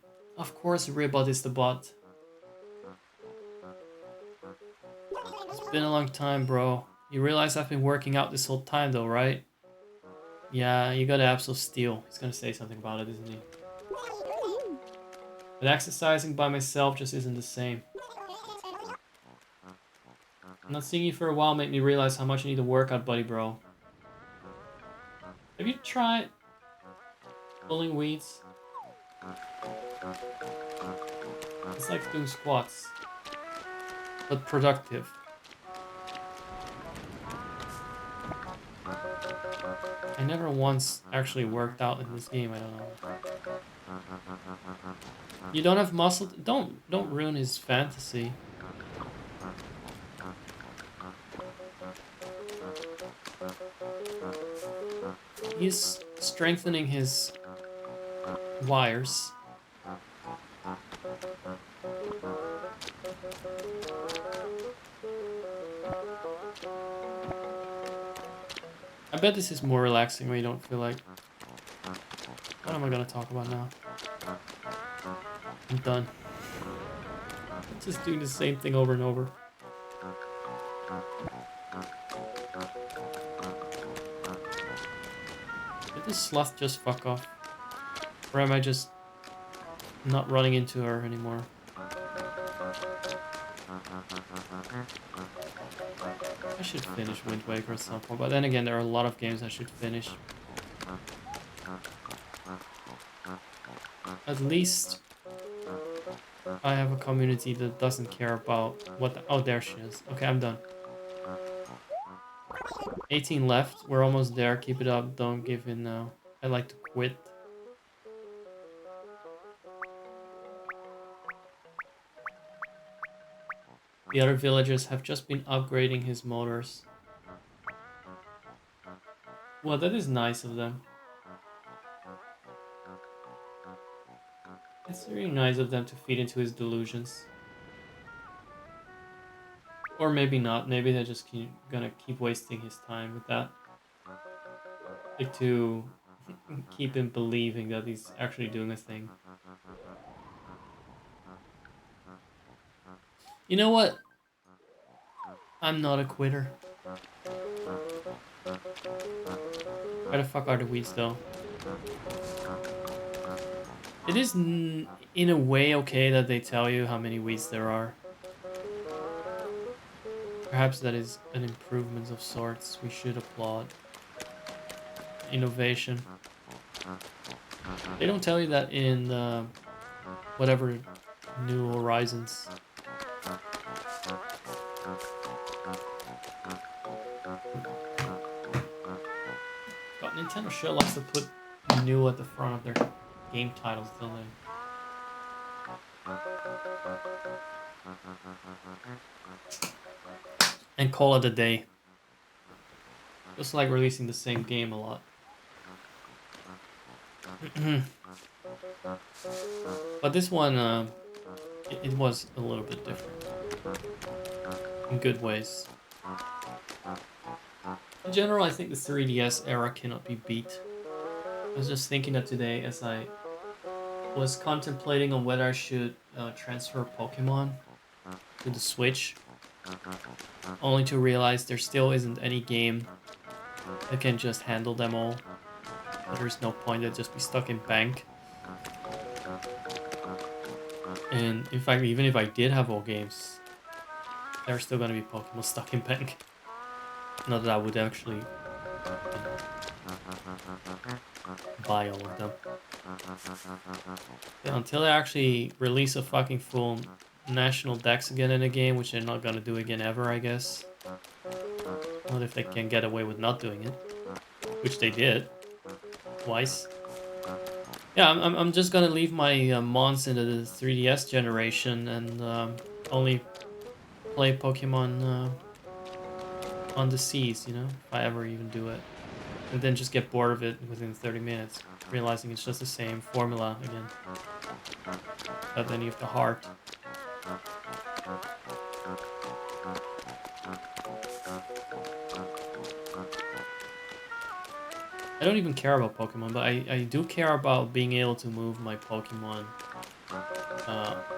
course Ribbot is the bot. It's been a long time, bro. You realize I've been working out this whole time though, right? Yeah, you got abs of steel. He's gonna say something about it, isn't he? But exercising by myself just isn't the same. Not seeing you for a while made me realize how much I need to work out, buddy, bro. Have you tried pulling weeds? It's like doing squats, but productive. I never once actually worked out in this game, I don't know. You don't have muscle? Don't ruin his fantasy. He's strengthening his wires. I bet this is more relaxing when you don't feel like... What am I gonna talk about now? I'm done. Just doing the same thing over and over. Did this sloth just fuck off? Or am I just not running into her anymore? I should finish Wind Waker at some point, but then again, there are a lot of games I should finish. At least I have a community that doesn't care about what the... Oh, there she is. Okay, I'm done. 18 left. We're almost there. Keep it up. Don't give in now. I like to quit. The other villagers have just been upgrading his motors. Well, that is nice of them. It's really nice of them to feed into his delusions. Or maybe not. Maybe they're just gonna keep wasting his time with that. Like to keep him believing that he's actually doing a thing. You know what? I'm not a quitter. Where the fuck are the weeds though? It is in a way okay that they tell you how many weeds there are. Perhaps that is an improvement of sorts. We should applaud. Innovation. They don't tell you that in whatever New Horizons. But Nintendo sure likes to put new at the front of their game titles, don't they? And call it a day. Just like releasing the same game a lot. But this one, it was a little bit different. In good ways. In general, I think the 3DS era cannot be beat. I was just thinking that today as I was contemplating on whether I should transfer Pokemon to the Switch. Only to realize there still isn't any game that can just handle them all. There's no point, they'd just be stuck in bank. And in fact, even if I did have all games, there's still gonna be Pokemon stuck in bank. Not that I would actually buy all of them. Yeah, until they actually release a fucking full national dex again in a game, which they're not gonna do again ever, I guess. Not if they can get away with not doing it, which they did twice. Yeah, I'm just gonna leave my Mons into the 3DS generation and only play Pokemon on the seas, you know, if I ever even do it. And then just get bored of it within 30 minutes, realizing it's just the same formula again. Without any of the heart. I don't even care about Pokemon, but I do care about being able to move my Pokemon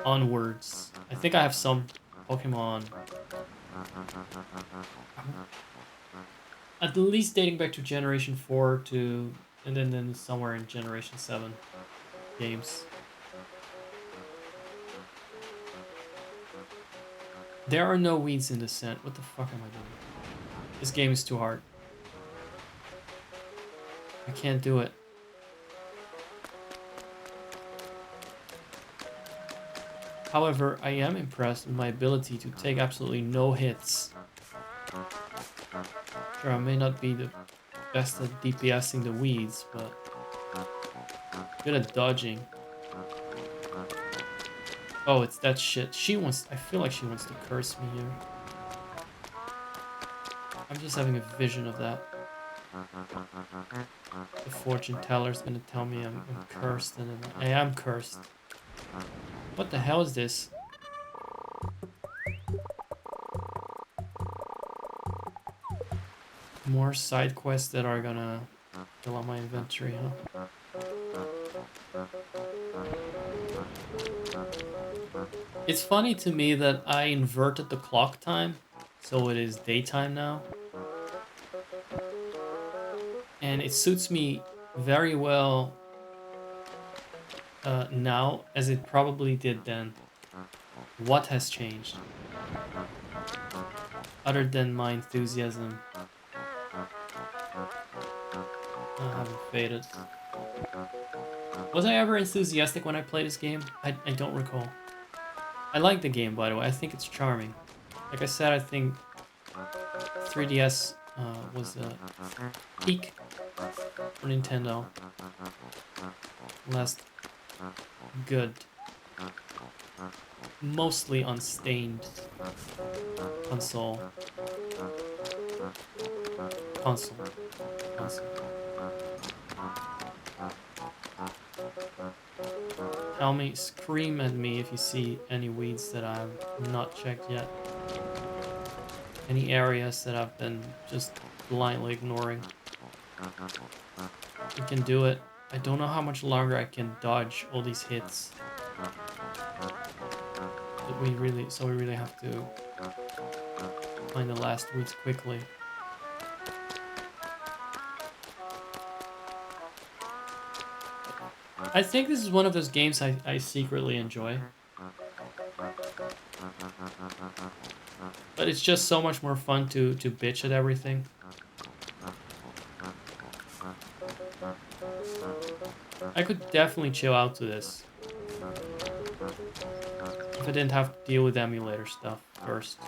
onwards. I think I have some Pokemon at least dating back to Generation 4 to and then somewhere in Generation 7 games. There are no weeds in Descent. What the fuck am I doing? This game is too hard. I can't do it. However, I am impressed with my ability to take absolutely no hits. Sure, I may not be the best at DPSing the weeds, but good at dodging. Oh, it's that shit. I feel like she wants to curse me here. I'm just having a vision of that. The fortune teller's gonna tell me I'm cursed, and I am cursed. What the hell is this? More side quests that are gonna fill out my inventory, huh? It's funny to me that I inverted the clock time, so it is daytime now. And it suits me very well now, as it probably did then. What has changed? Other than my enthusiasm, I haven't faded. Was I ever enthusiastic when I played this game? I don't recall. I like the game, by the way. I think it's charming. Like I said, I think 3DS was a peak for Nintendo. Last good, mostly unstained console. Tell me, scream at me if you see any weeds that I've not checked yet. Any areas that I've been just blindly ignoring. We can do it. I don't know how much longer I can dodge all these hits. But we really have to find the last weeds quickly. I think this is one of those games I secretly enjoy. But it's just so much more fun to bitch at everything. I could definitely chill out to this. If I didn't have to deal with emulator stuff first.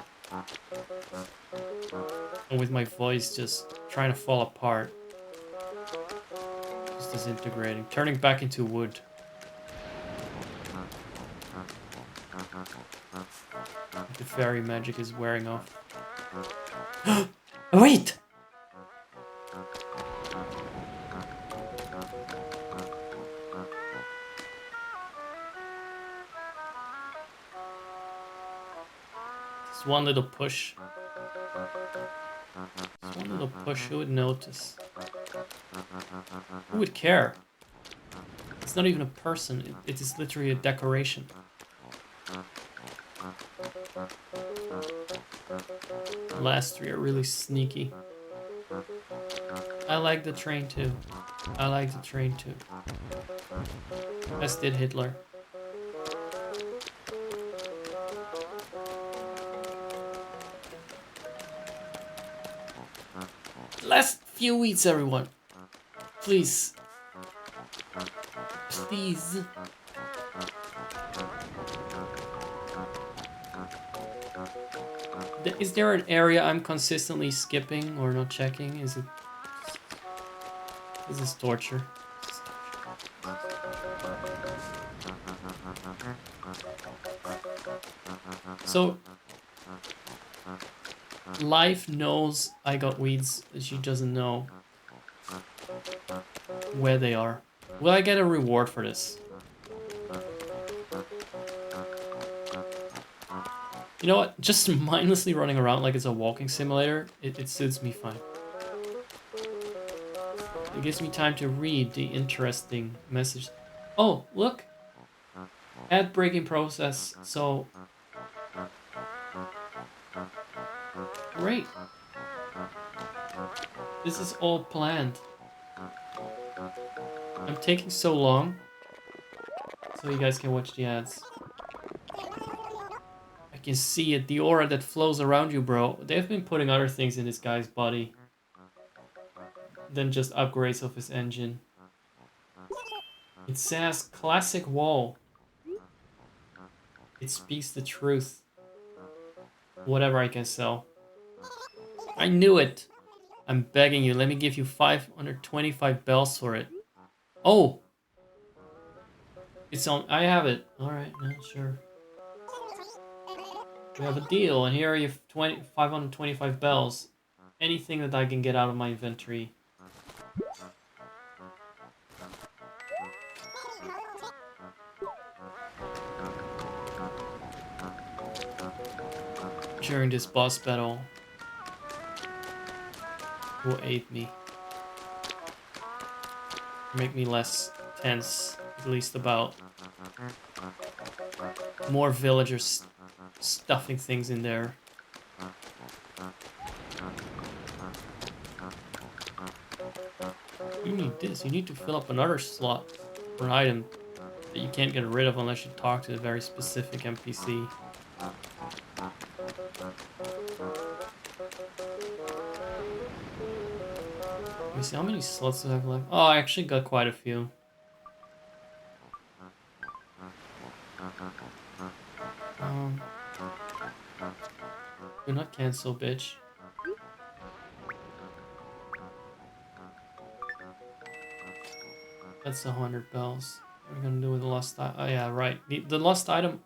And with my voice just trying to fall apart. Just disintegrating. Turning back into wood. The fairy magic is wearing off. Wait! Just one little push. Just one little push, who would notice? Who would care? It's not even a person, it is literally a decoration. The last three are really sneaky. I like the train too. I like the train too. As did Hitler. Last few weeks, everyone. Please. Please. Is there an area I'm consistently skipping or not checking? Is this torture? So life knows I got weeds, she doesn't know where they are. Will I get a reward for this? You know what? Just mindlessly running around like it's a walking simulator, it suits me fine. It gives me time to read the interesting message. Oh, look! Ad breaking process, so... Great! This is all planned. I'm taking so long, so you guys can watch the ads. I can see it, the aura that flows around you, bro. They've been putting other things in this guy's body than just upgrades of his engine. It says classic wall. It speaks the truth. Whatever I can sell. I knew it. I'm begging you, let me give you 525 bells for it. Oh! It's on, I have it. Alright, no, sure. We have a deal, and here are your 525 bells. Anything that I can get out of my inventory. During this boss battle, will aid me. Make me less tense, at least about more villagers stuffing things in there. You need this. You need to fill up another slot for an item that you can't get rid of unless you talk to a very specific NPC. see how many slots do I have left? Oh, I actually got quite a few. Do not cancel, bitch. That's 100 bells. What are we gonna do with the lost item? Oh yeah, right. The lost item,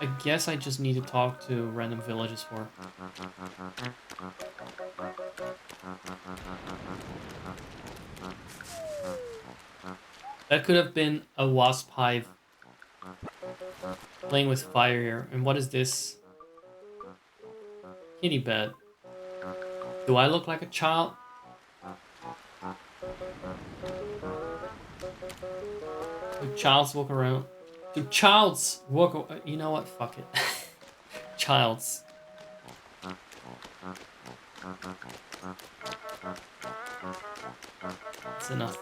I guess I just need to talk to random villages for. That could have been a wasp hive. Playing with fire here. And what is this? Kitty bed. Do I look like a child? Do childs walk around? Do childs walk? You know what? Fuck it. Childs. It's enough.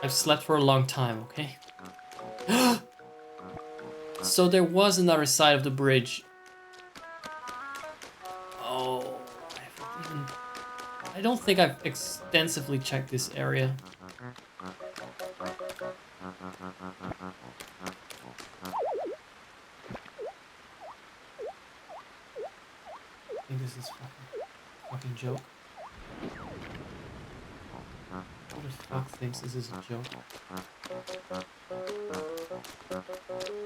I've slept for a long time, okay? So there was another side of the bridge. Oh, I don't think I've extensively checked this area. I think this is fucking joke. Who the fuck thinks this is a joke?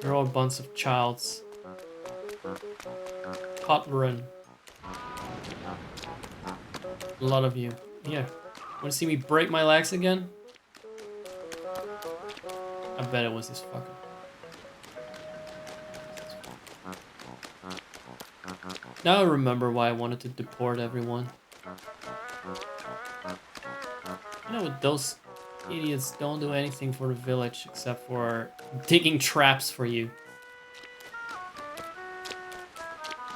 They're all a bunch of childs. Hot run. A lot of you. Yeah. Want to see me break my legs again? I bet it was this fucker. Now I remember why I wanted to deport everyone. You know what, those idiots don't do anything for the village except for digging traps for you.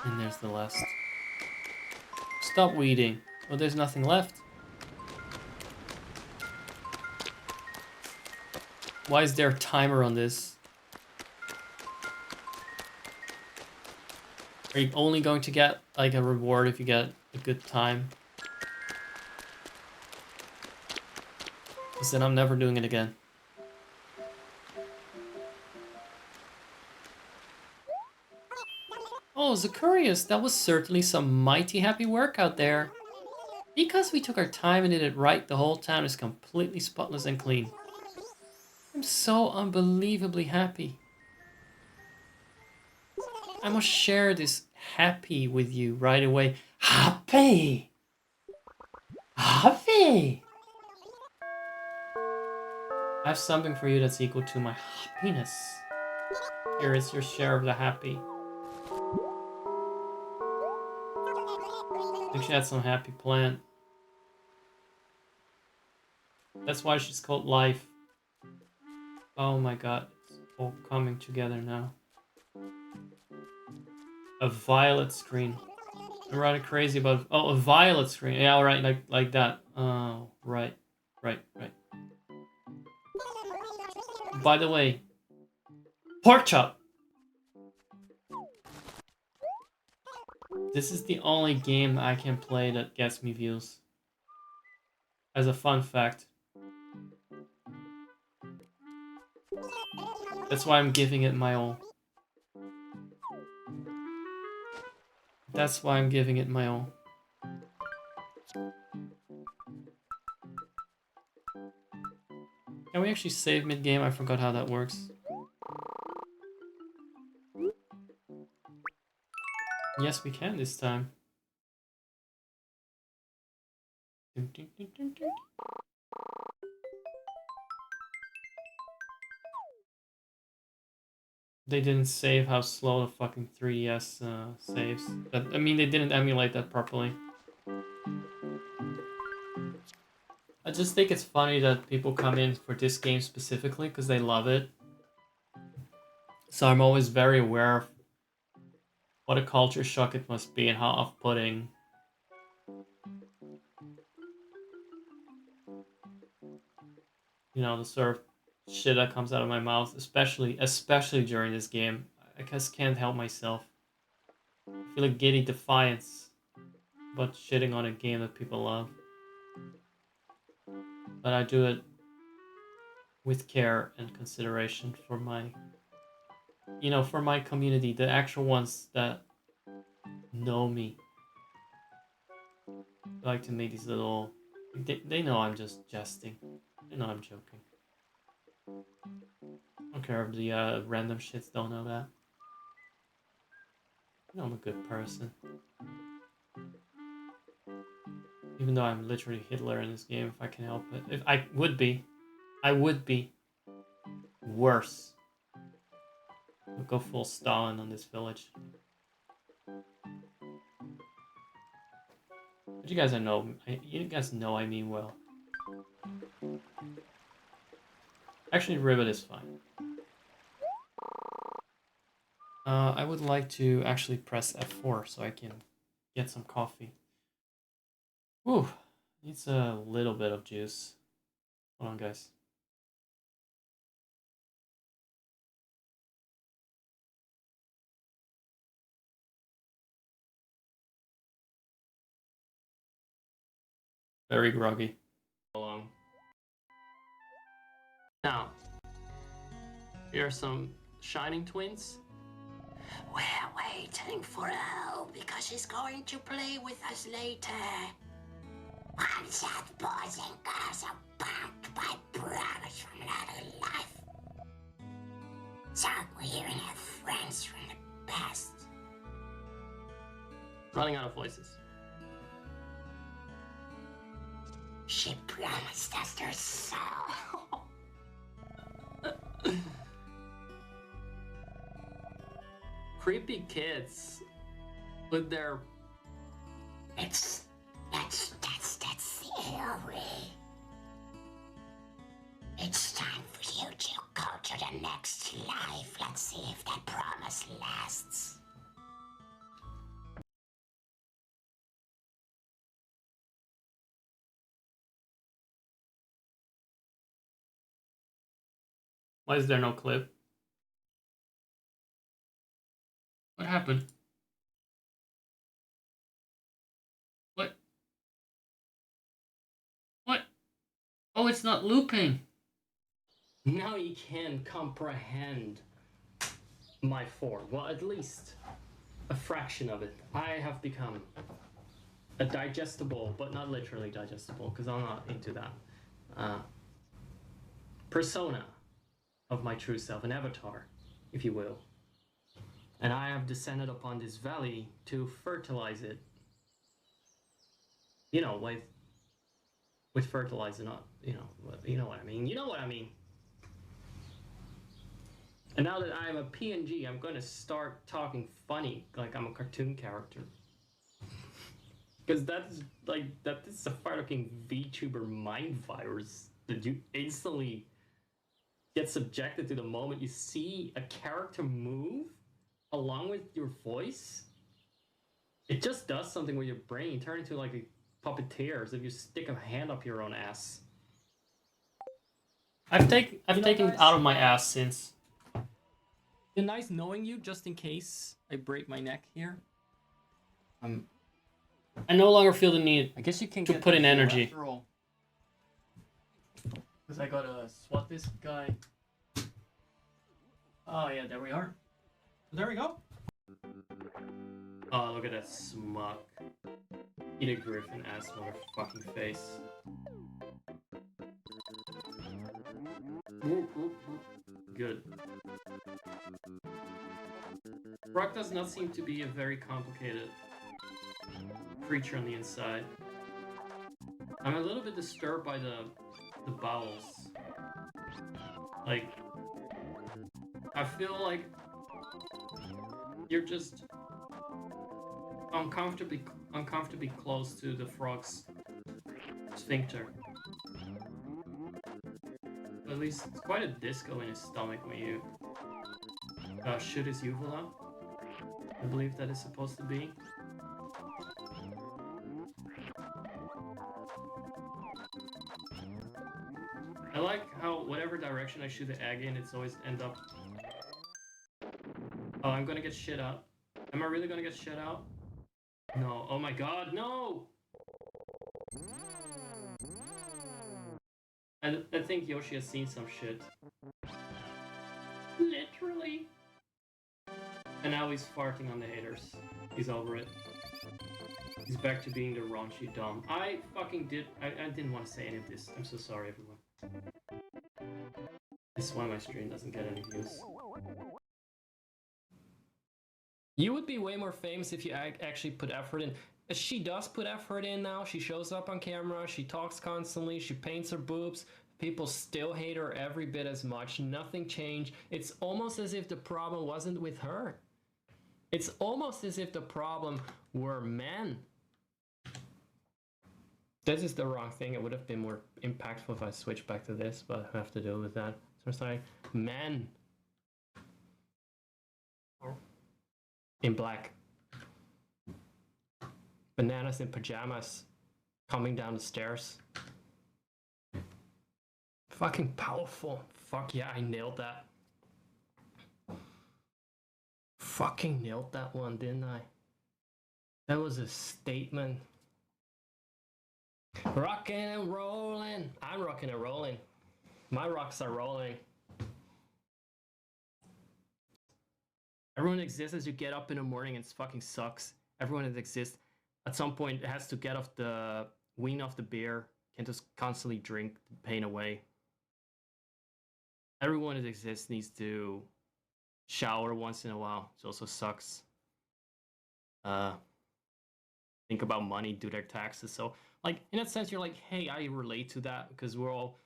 And there's the last. Stop weeding. Oh, there's nothing left. Why is there a timer on this? Are you only going to get like a reward if you get a good time? Because then I'm never doing it again. Oh, Zacharias, that was certainly some mighty happy work out there. Because we took our time and did it right, the whole town is completely spotless and clean. I'm so unbelievably happy. I must share this happy with you right away. Happy! Happy! I have something for you that's equal to my happiness. Here is your share of the happy. I think she had some happy plant. That's why she's called Life. Oh my god, it's all coming together now. A violet screen. I'm rather crazy about. Oh, a violet screen. Yeah, alright, like that. Oh, right. By the way, pork chop. This is the only game I can play that gets me views. As a fun fact. That's why I'm giving it my all. That's why I'm giving it my all. Can we actually save mid-game? I forgot how that works. Yes, we can this time. They didn't save how slow the fucking 3DS saves. I mean, they didn't emulate that properly. I just think it's funny that people come in for this game specifically because they love it. So I'm always very aware of what a culture shock it must be and how off-putting. You know, the sort of shit that comes out of my mouth, especially during this game. I just can't help myself. I feel a giddy defiance about shitting on a game that people love. But I do it with care and consideration for my, for my community, the actual ones that know me. I like to make these little. They know I'm just jesting. They know I'm joking. I don't care if the random shits don't know that. I know I'm a good person. Even though I'm literally Hitler in this game, if I can help it. If I would be worse. I'll go full Stalin on this village. But you guys know I mean well. Actually, Ribbit is fine. I would like to actually press F4 so I can get some coffee. Whew, needs a little bit of juice. Hold on, guys. Very groggy. Along. Now, here are some Shining Twins. We're waiting for Elle because she's going to play with us later. Once that boys and girls are back by brothers from another life. So we're hearing her friends from the past. Running out of voices. She promised us her soul. Creepy kids with their. That's theory. It's time for you to go to the next life. Let's see if that promise lasts. Why is there no clip? What happened? What? What? Oh, it's not looping. Now you can comprehend my form. Well, at least a fraction of it. I have become a digestible, but not literally digestible, because I'm not into that. Persona of my true self, an avatar, if you will. And I have descended upon this valley to fertilize it. You know, with fertilizer, not, you know what I mean. You know what I mean. And now that I'm a PNG, I'm going to start talking funny, like I'm a cartoon character. Because that's a fucking VTuber mind virus that you instantly get subjected to the moment you see a character move along with your voice. It just does something with your brain. You turn into like a puppeteer as if you stick a hand up your own ass. I've taken it out of my ass since. It's nice knowing you, just in case I break my neck here. I no longer feel the need I guess you can to get put in the heal energy. after all. Because I gotta swat this guy. Oh yeah, there we are. There we go. Oh, look at that smuck. Eat a griffin ass motherfucking face. Good. Brock does not seem to be a very complicated creature on the inside. I'm a little bit disturbed by the bowels. Like, I feel like you're just uncomfortably close to the frog's sphincter. At least it's quite a disco in his stomach when you shoot his uvula. I believe that is supposed to be. I like how whatever direction I shoot the egg in, it's always end up. Oh, I'm gonna get shit out. Am I really gonna get shit out? No, oh my god, no! I think Yoshi has seen some shit. Literally. And now he's farting on the haters. He's over it. He's back to being the raunchy dumb. I didn't want to say any of this. I'm so sorry, everyone. This is why my stream doesn't get any views. You would be way more famous if you actually put effort in. She does put effort in now. She shows up on camera. She talks constantly. She paints her boobs. People still hate her every bit as much. Nothing changed. It's almost as if the problem wasn't with her. It's almost as if the problem were men. This is the wrong thing. It would have been more impactful if I switched back to this, but I have to deal with that. So sorry. Men. In black. Bananas in pajamas. Coming down the stairs. Fucking powerful. Fuck yeah, I nailed that. Fucking nailed that one, didn't I? That was a statement. Rocking and rolling. I'm rocking and rolling. My rocks are rolling. Everyone exists as you get up in the morning and it fucking sucks. Everyone that exists at some point has to get off the wean off the beer. Can't just constantly drink the pain away. Everyone that exists needs to shower once in a while. It also sucks. Think about money, do their taxes. So, like, in that sense, you're like, hey, I relate to that because we're all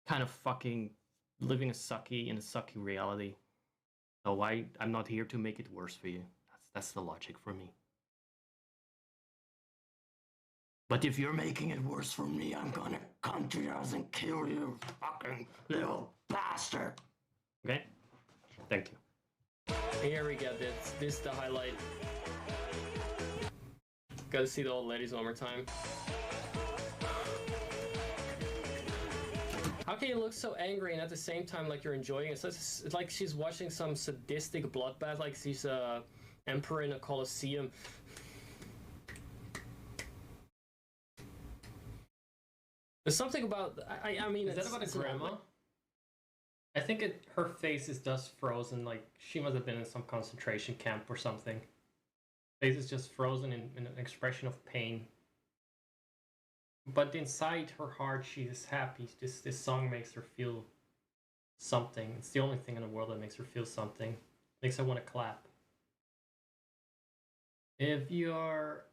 kind of fucking living in a sucky reality. So I'm not here to make it worse for you. That's the logic for me. But if you're making it worse for me, I'm gonna come to your house and kill you, fucking little bastard. Okay? Thank you. Here we go. This is the highlight. Gotta see the old ladies one more time. How can you look so angry and at the same time like you're enjoying it? It's like she's watching some sadistic bloodbath, like she's a emperor in a coliseum. There's something about I mean, is that about a grandma? I think her face is just frozen. Like she must have been in some concentration camp or something. Face is just frozen in an expression of pain. But inside her heart, she is happy. This song makes her feel something. It's the only thing in the world that makes her feel something. Makes her want to clap. If you're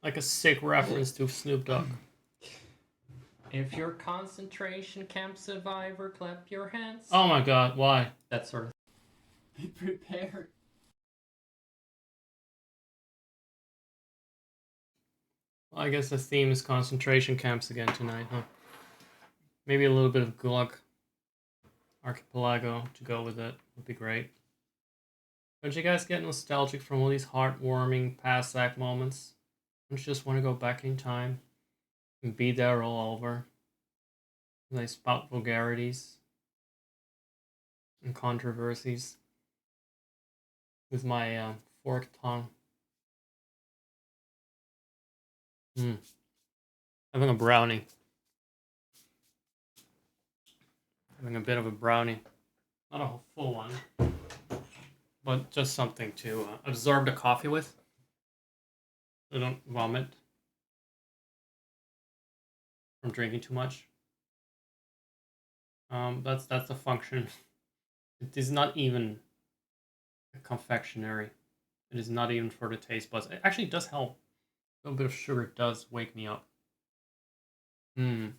like a sick reference to Snoop Dogg. If you're a concentration camp survivor, clap your hands. Oh my god, why? That sort of. Be prepared. I guess the theme is concentration camps again tonight, huh? Maybe a little bit of Gulag Archipelago to go with it would be great. Don't you guys get nostalgic from all these heartwarming past act moments? Don't you just want to go back in time and be there all over? And I spout vulgarities and controversies with my forked tongue. Having a brownie. Having a bit of a brownie. Not a full one. But just something to absorb the coffee with. So I don't vomit from drinking too much. That's the function. It is not even a confectionery. It is not even for the taste buds. It actually does help. A little bit of sugar does wake me up. Don't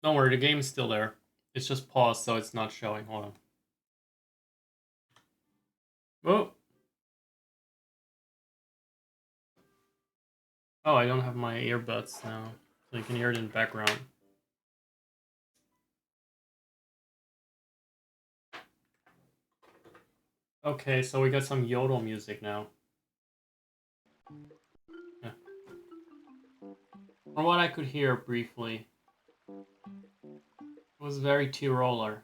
worry, the game is still there. It's just paused, so it's not showing. Hold on. Oh! Oh, I don't have my earbuds now, so you can hear it in the background. Okay, so we got some yodel music now. Yeah. From what I could hear briefly, it was very T-roller.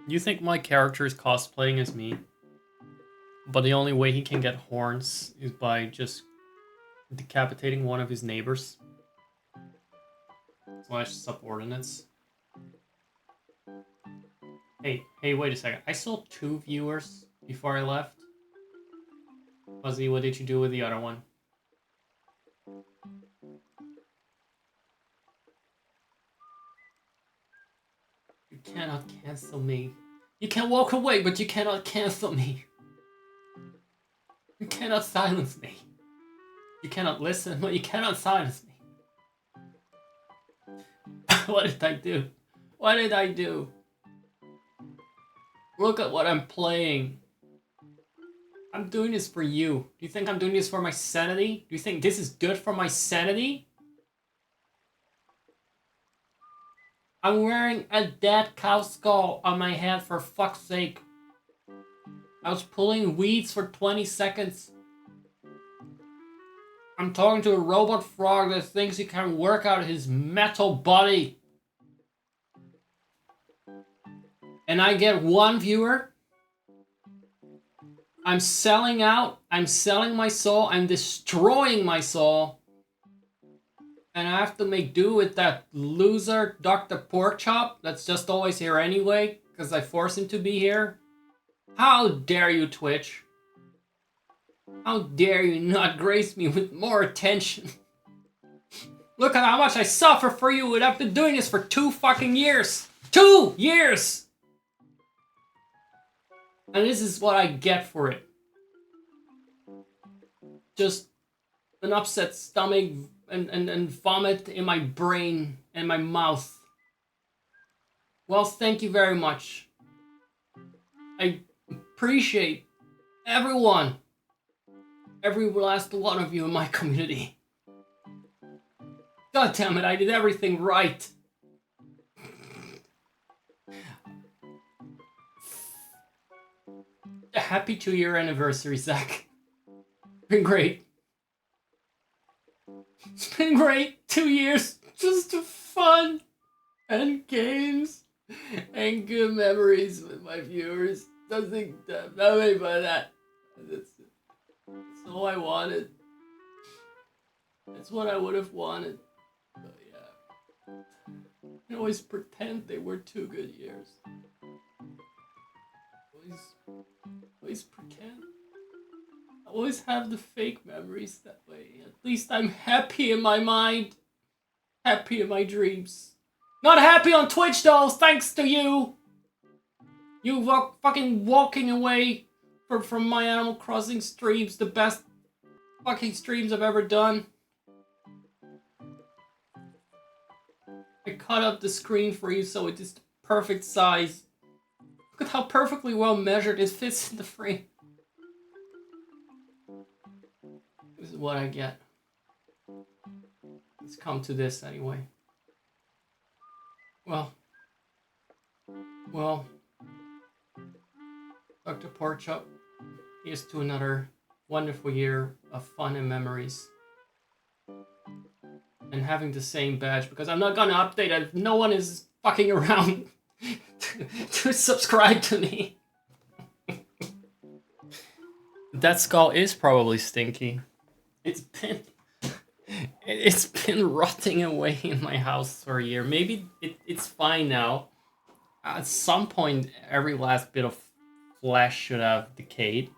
You think my character is cosplaying as me? But the only way he can get horns is by just decapitating one of his neighbors / subordinates. Hey, wait a second. I saw 2 viewers before I left. Fuzzy, what did you do with the other one? You cannot cancel me. You can walk away, but you cannot cancel me. You cannot silence me. You cannot listen, but you cannot silence me. What did I do? What did I do? Look at what I'm playing. I'm doing this for you. Do you think I'm doing this for my sanity? Do you think this is good for my sanity? I'm wearing a dead cow skull on my head, for fuck's sake. I was pulling weeds for 20 seconds. I'm talking to a robot frog that thinks he can work out his metal body. And I get 1 viewer. I'm selling out. I'm selling my soul. I'm destroying my soul. And I have to make do with that loser Dr. Porkchop that's just always here anyway, because I force him to be here. How dare you, Twitch? How dare you not grace me with more attention? Look at how much I suffer for you, and I've been doing this for 2 fucking years. 2 years! And this is what I get for it. Just an upset stomach and vomit in my brain and my mouth. Well, thank you very much. I appreciate everyone. Every last one of you in my community. God damn it, I did everything right. A happy 2-year anniversary, Zach. Been great. It's been great. 2 years. Just fun and games and good memories with my viewers. Nothing but that. That's all I wanted. That's what I would have wanted. But yeah. I always pretend they were 2 good years. Always pretend. I always have the fake memories that way. At least I'm happy in my mind. Happy in my dreams. Not happy on Twitch though, thanks to you. You fucking walking away from my Animal Crossing streams. The best fucking streams I've ever done. I cut up the screen for you so it is the perfect size. Look at how perfectly well measured it fits in the frame. This is what I get. Let's come to this anyway. Well, Dr. Porkchop, here's to another wonderful year of fun and memories. And having the same badge, because I'm not gonna update it if no one is fucking around to subscribe to me. That skull is probably stinky. It's been rotting away in my house for a year. Maybe it's fine now. At some point, every last bit of flesh should have decayed.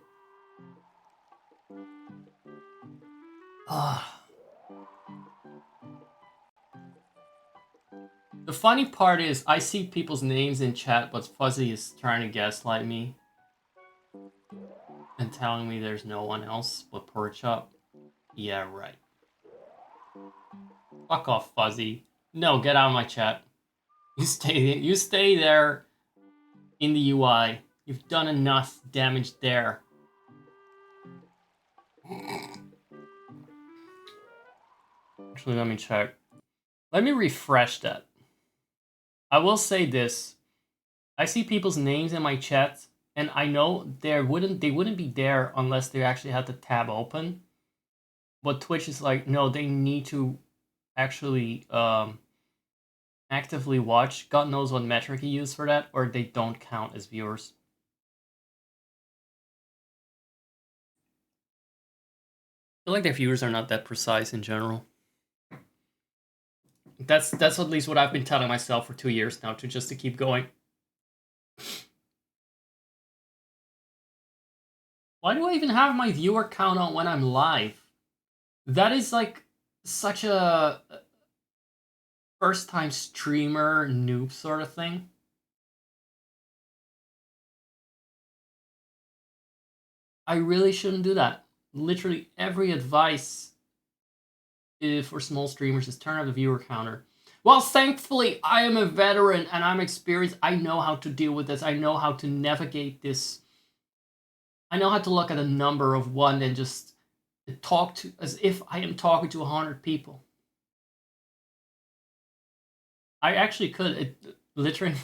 The funny part is, I see people's names in chat, but Fuzzy is trying to gaslight me and telling me there's no one else but Porkchop. Yeah, right. Fuck off, Fuzzy. No, get out of my chat. You stay there in the UI. You've done enough damage there. Actually, let me check. Let me refresh that. I will say this. I see people's names in my chat, and I know they wouldn't be there unless they actually had the tab open. But Twitch is like, no, they need to actually actively watch. God knows what metric you use for that, or they don't count as viewers. I feel like their viewers are not that precise in general. That's at least what I've been telling myself for 2 years now, to keep going. Why do I even have my viewer count on when I'm live? That is like such a first time streamer noob sort of thing. I really shouldn't do that. Literally every advice for small streamers is turn up the viewer counter. Well, thankfully, I am a veteran and I'm experienced. I know how to deal with this. I know how to navigate this. I know how to look at a number of one and just talk to as if I am talking to 100 people. I actually could. Literally,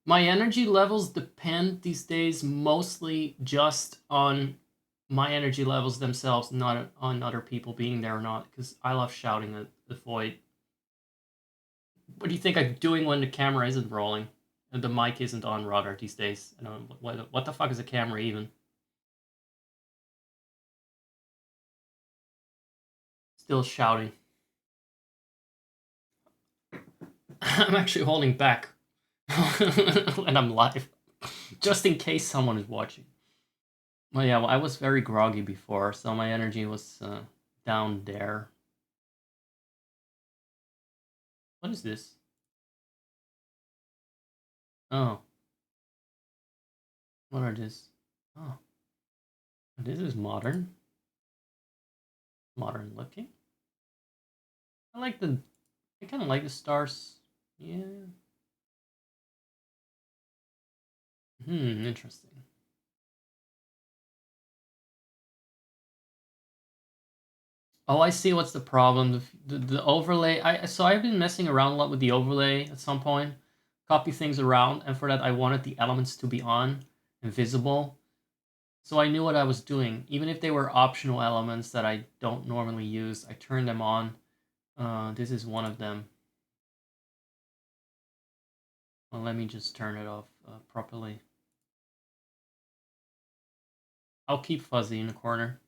my energy levels depend these days mostly just on my energy levels themselves, not on other people being there or not, because I love shouting at the void. What do you think I'm doing when the camera isn't rolling and the mic isn't on, rather, these days? I don't know, what the fuck is a camera even? Still shouting. I'm actually holding back when I'm live, just in case someone is watching. Well, yeah, well, I was very groggy before, so my energy was down there. What is this? Oh. What are this? Oh. This is modern. Modern looking. I kind of like the stars. Yeah. Interesting. Oh, I see what's the problem. The overlay. So I've been messing around a lot with the overlay at some point. Copy things around, and for that I wanted the elements to be on and visible. So I knew what I was doing. Even if they were optional elements that I don't normally use, I turned them on. This is one of them. Well, let me just turn it off properly. I'll keep fuzzy in the corner,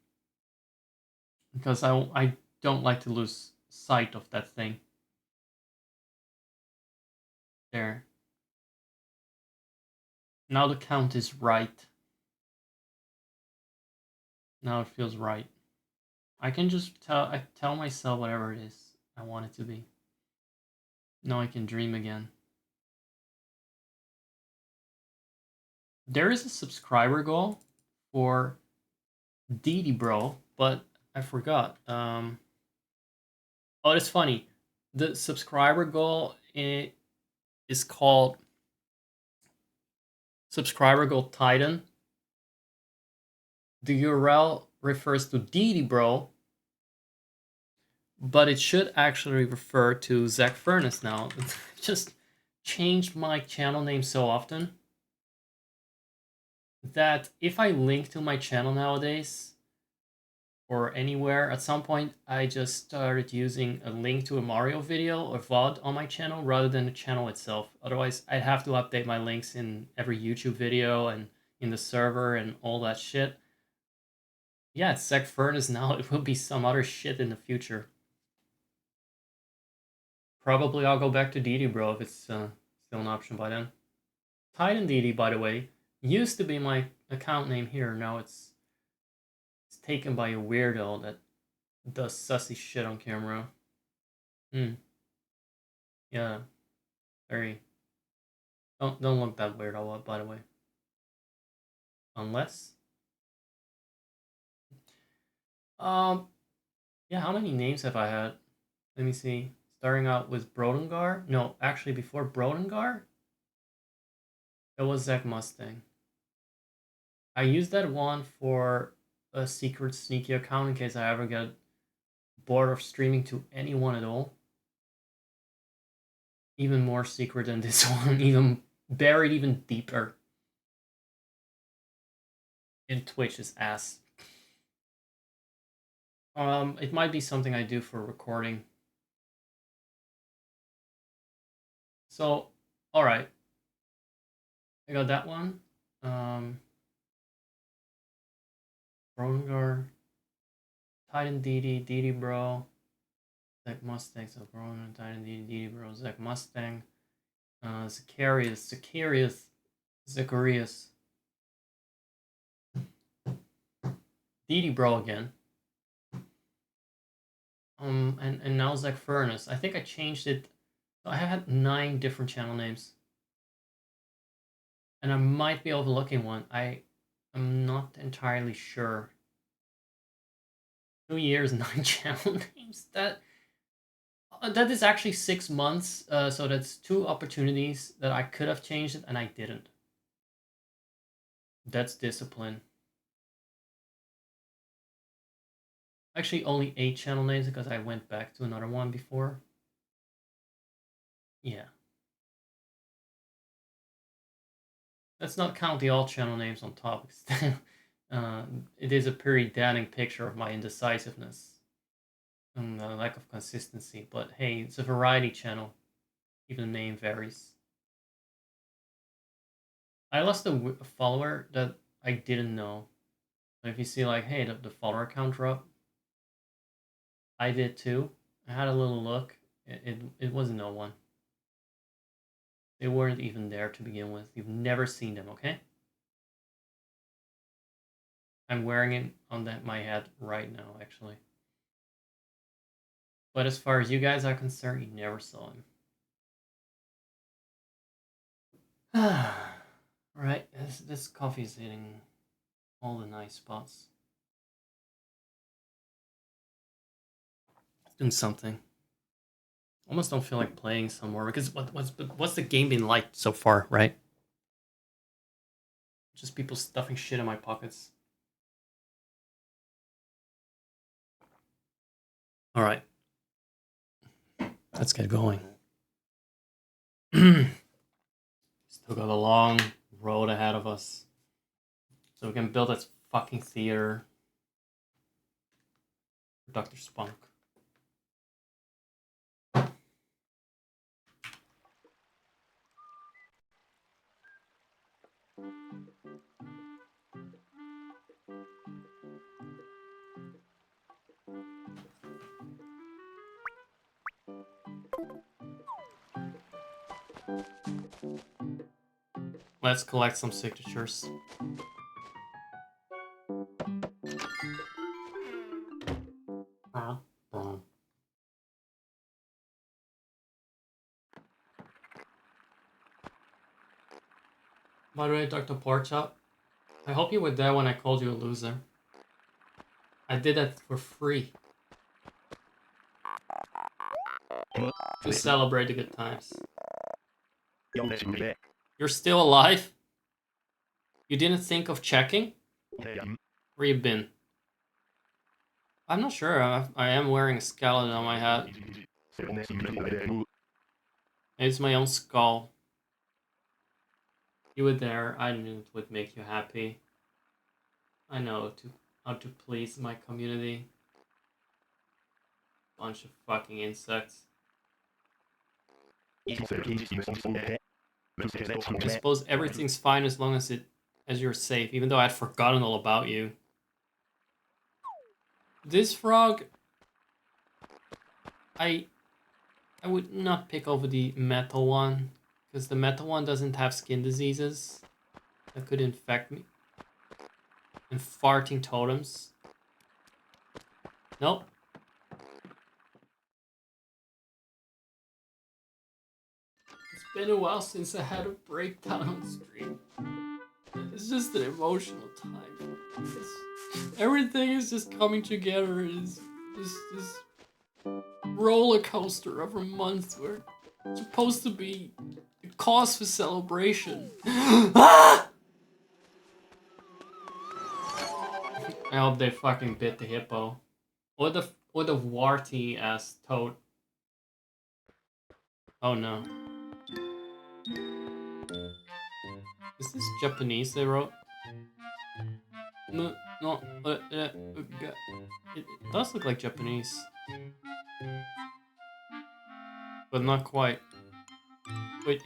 because I don't like to lose sight of that thing. There. Now the count is right. Now it feels right. I can just tell myself whatever it is I want it to be. Now I can dream again. There is a subscriber goal for Didi Bro, but I forgot. Oh, it's funny. The subscriber goal is called Subscriber Goal Titan. The URL refers to Didi Bro, but it should actually refer to Zach Furnace now. Just changed my channel name so often that if I link to my channel nowadays or anywhere, at some point I just started using a link to a Mario video or VOD on my channel rather than the channel itself. Otherwise, I'd have to update my links in every YouTube video and in the server and all that shit. Yeah, it's Zach Furnace now. It will be some other shit in the future. Probably I'll go back to Didi Bro if it's still an option by then. Titan Didi, by the way, used to be my account name here. Now it's taken by a weirdo that does sussy shit on camera. Yeah. Very. Don't look that weirdo up, by the way. Unless. Yeah, how many names have I had? Let me see. Starting out with Brodengar? No, actually before Brodengar, it was Zach Mustang. I used that one for a secret sneaky account in case I ever get bored of streaming to anyone at all. Even more secret than this one, even buried even deeper in Twitch's ass. It might be something I do for recording. So, alright. I got that one. Brongar, Titan DD Bro, Zach Mustang, so Broner, Titan DD Bro, Zach Mustang, Zacharias, Zacharias, DD Bro again. And now Zach Furnace. I think I changed it. I have had 9 different channel names. And I might be overlooking one. I'm not entirely sure. 2 years, 9 channel names. That is actually 6 months. So that's 2 opportunities that I could have changed it and I didn't. That's discipline. Actually, only 8 channel names because I went back to another one before. Yeah. Let's not count the alt channel names on top. It is a pedantic picture of my indecisiveness and the lack of consistency. But hey, it's a variety channel. Even the name varies. I lost a follower that I didn't know. So if you see like, hey, the follower count dropped, I did too. I had a little look. It was no one. They weren't even there to begin with. You've never seen them, okay? I'm wearing it on my head right now, actually. But as far as you guys are concerned, you never saw him. Alright, this coffee is hitting all the nice spots. It's doing something. Almost don't feel like playing some more because what's the game been like so far, right? Just people stuffing shit in my pockets. All right, let's get going. Still got a long road ahead of us, so we can build this fucking theater for Dr. Spunk. Let's collect some signatures. By the way, Dr. Porchop, I hope you were there when I called you a loser. I did that for free. To celebrate the good times. You're still alive? You didn't think of checking? Where you been? I'm not sure. I am wearing a skeleton on my head. It's my own skull. You were there. I knew it would make you happy. I know how to please my community. Bunch of fucking insects. I suppose everything's fine as long as you're safe, even though I'd forgotten all about you. This frog, I would not pick over the metal one, because the metal one doesn't have skin diseases that could infect me. And farting totems. Nope. It's been a while since I had a breakdown on stream. It's just an emotional time. Everything is just coming together. It's this roller coaster of a month where it's supposed to be a cause for celebration. Ah! I hope they fucking bit the hippo. Or the warty ass toad. Oh no. Is this Japanese they wrote? No, it does look like Japanese. But not quite. Wait,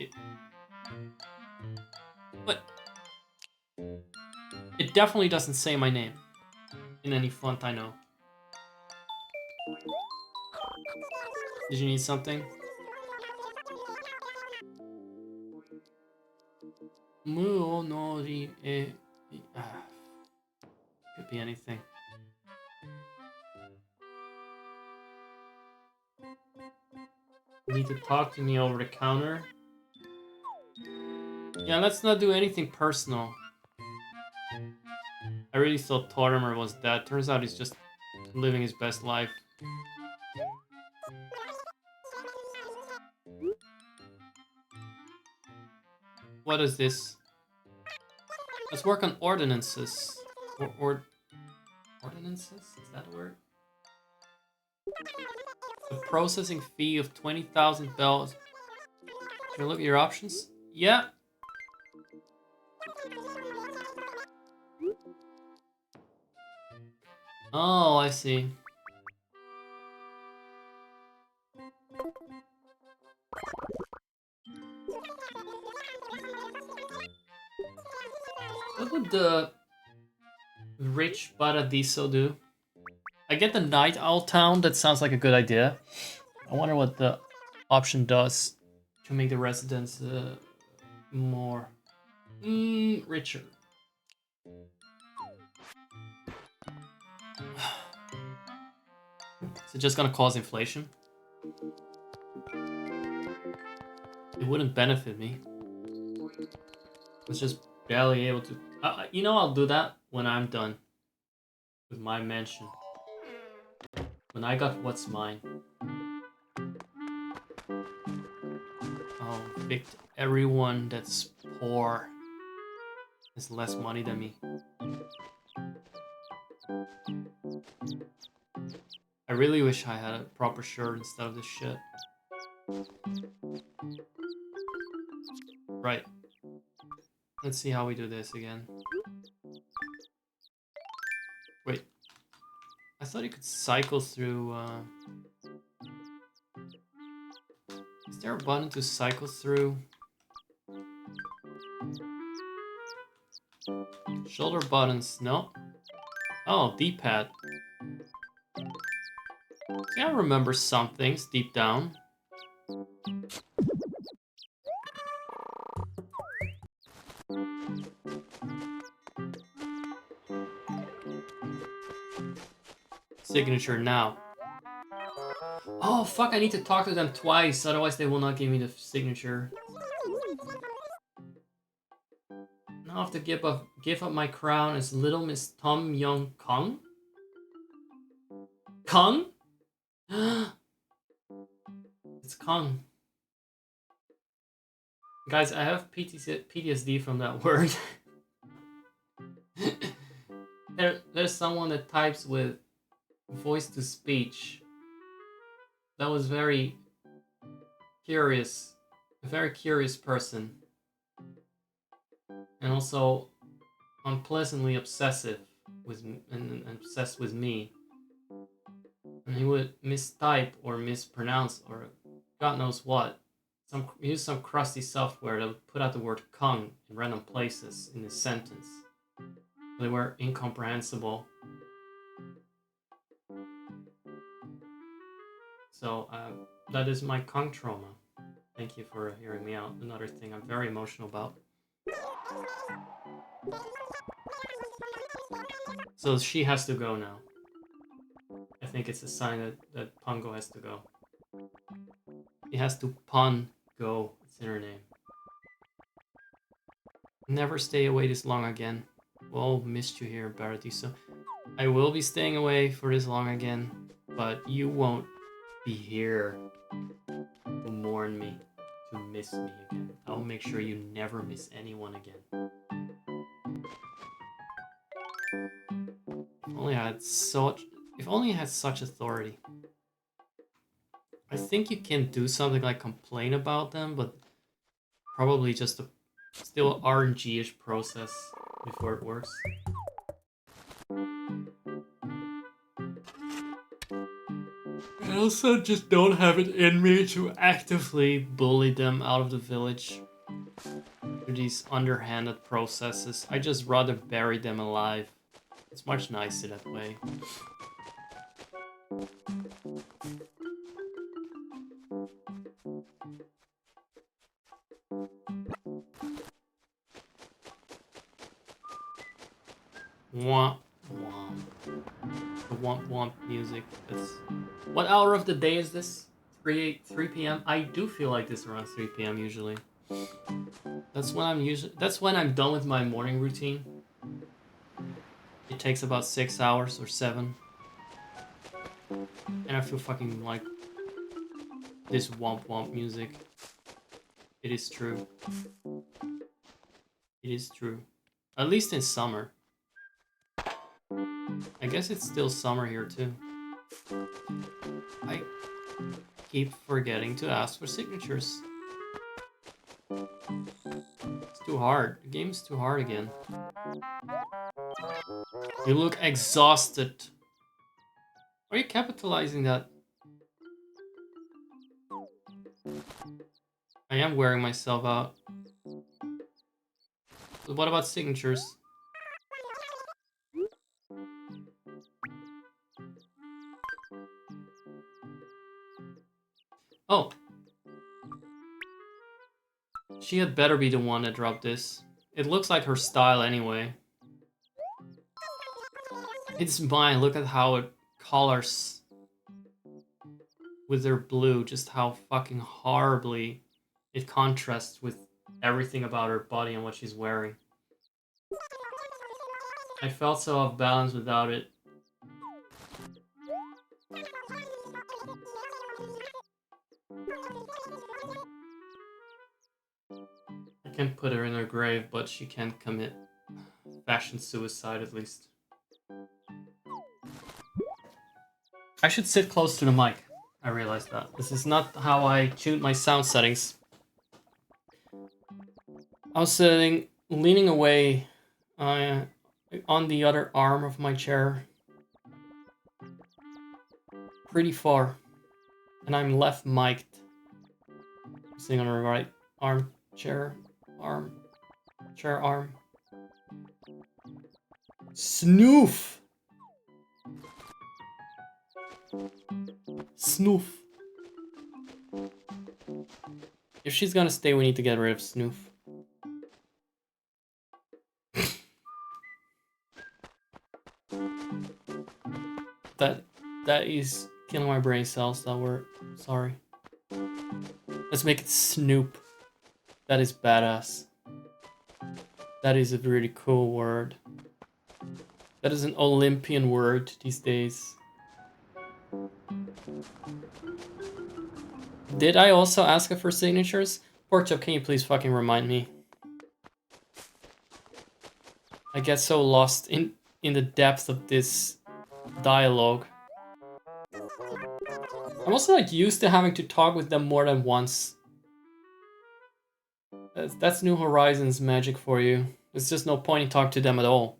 but it definitely doesn't say my name in any font I know. Did you need something? Muo no ri could be anything. You need to talk to me over the counter. Yeah, let's not do anything personal. I really thought Tortimer was dead. Turns out he's just living his best life. What is this? Let's work on ordinances. Ordinances? Is that a word? A processing fee of 20,000 bells. Can you look at your options? Yeah. Oh, I see. What would the rich Paradiso do? I get the Night Owl Town. That sounds like a good idea. I wonder what the option does to make the residents more richer. Is it just gonna cause inflation? It wouldn't benefit me. It's just barely able to. You know, I'll do that when I'm done with my mansion. When I got what's mine. I'll evict everyone that's poor. Has less money than me. I really wish I had a proper shirt instead of this shit. Right. Let's see how we do this again. Wait. I thought you could cycle through, Is there a button to cycle through? Shoulder buttons, no. Oh, D-pad. See, I remember some things deep down. Signature now. Oh, fuck, I need to talk to them twice, otherwise they will not give me the signature. Now I have to give up my crown as Little Miss Tom Young Kong? Kong? It's Kong. Guys, I have PTSD from that word. There's someone that types with voice to speech. That was very curious. A very curious person. And also unpleasantly obsessive with and obsessed with me. And he would mistype or mispronounce or God knows what. Use some crusty software that would put out the word Kong in random places in his sentence. They were incomprehensible. So that is my Kong trauma. Thank you for hearing me out. Another thing I'm very emotional about. So she has to go now. I think it's a sign that Pongo has to go. He has to go. It's in her name. Never stay away this long again. Well, missed you here, Paradiso. I will be staying away for this long again, but you won't be here to mourn me, to miss me again. I'll make sure you never miss anyone again. If only I had such authority. I think you can do something like complain about them, but probably just a still RNG-ish process before it works. I also just don't have it in me to actively bully them out of the village through these underhanded processes. I just rather bury them alive. It's much nicer that way. Womp womp. The womp womp music. What hour of the day is this? 3 p.m. I do feel like this around 3 p.m. usually. That's when I'm done with my morning routine. It takes about 6 hours or 7. And I feel fucking like this womp womp music. It is true. It is true. At least in summer. I guess it's still summer here too. I keep forgetting to ask for signatures. It's too hard. The game's too hard again. You look exhausted. Are you capitalizing that? I am wearing myself out. So what about signatures? Oh. She had better be the one that dropped this. It looks like her style anyway. It's mine. Look at how it colors with their blue. Just how fucking horribly it contrasts with everything about her body and what she's wearing. I felt so off balance without it. I can put her in her grave, but she can't commit fashion suicide at least. I should sit close to the mic. I realized that. This is not how I tune my sound settings. I was sitting, leaning away on the other arm of my chair. Pretty far. And I'm left mic'd. Sitting on the right arm. Chair arm. Snoof! Snoof. If she's gonna stay, we need to get rid of Snoof. That is killing my brain cells, that word. Sorry. Let's make it Snoop. That is badass. That is a really cool word. That is an Olympian word these days. Did I also ask her for signatures? Porkchop, can you please fucking remind me? I get so lost in the depth of this dialogue. I'm also like used to having to talk with them more than once. That's New Horizons magic for you. There's just no point in talking to them at all.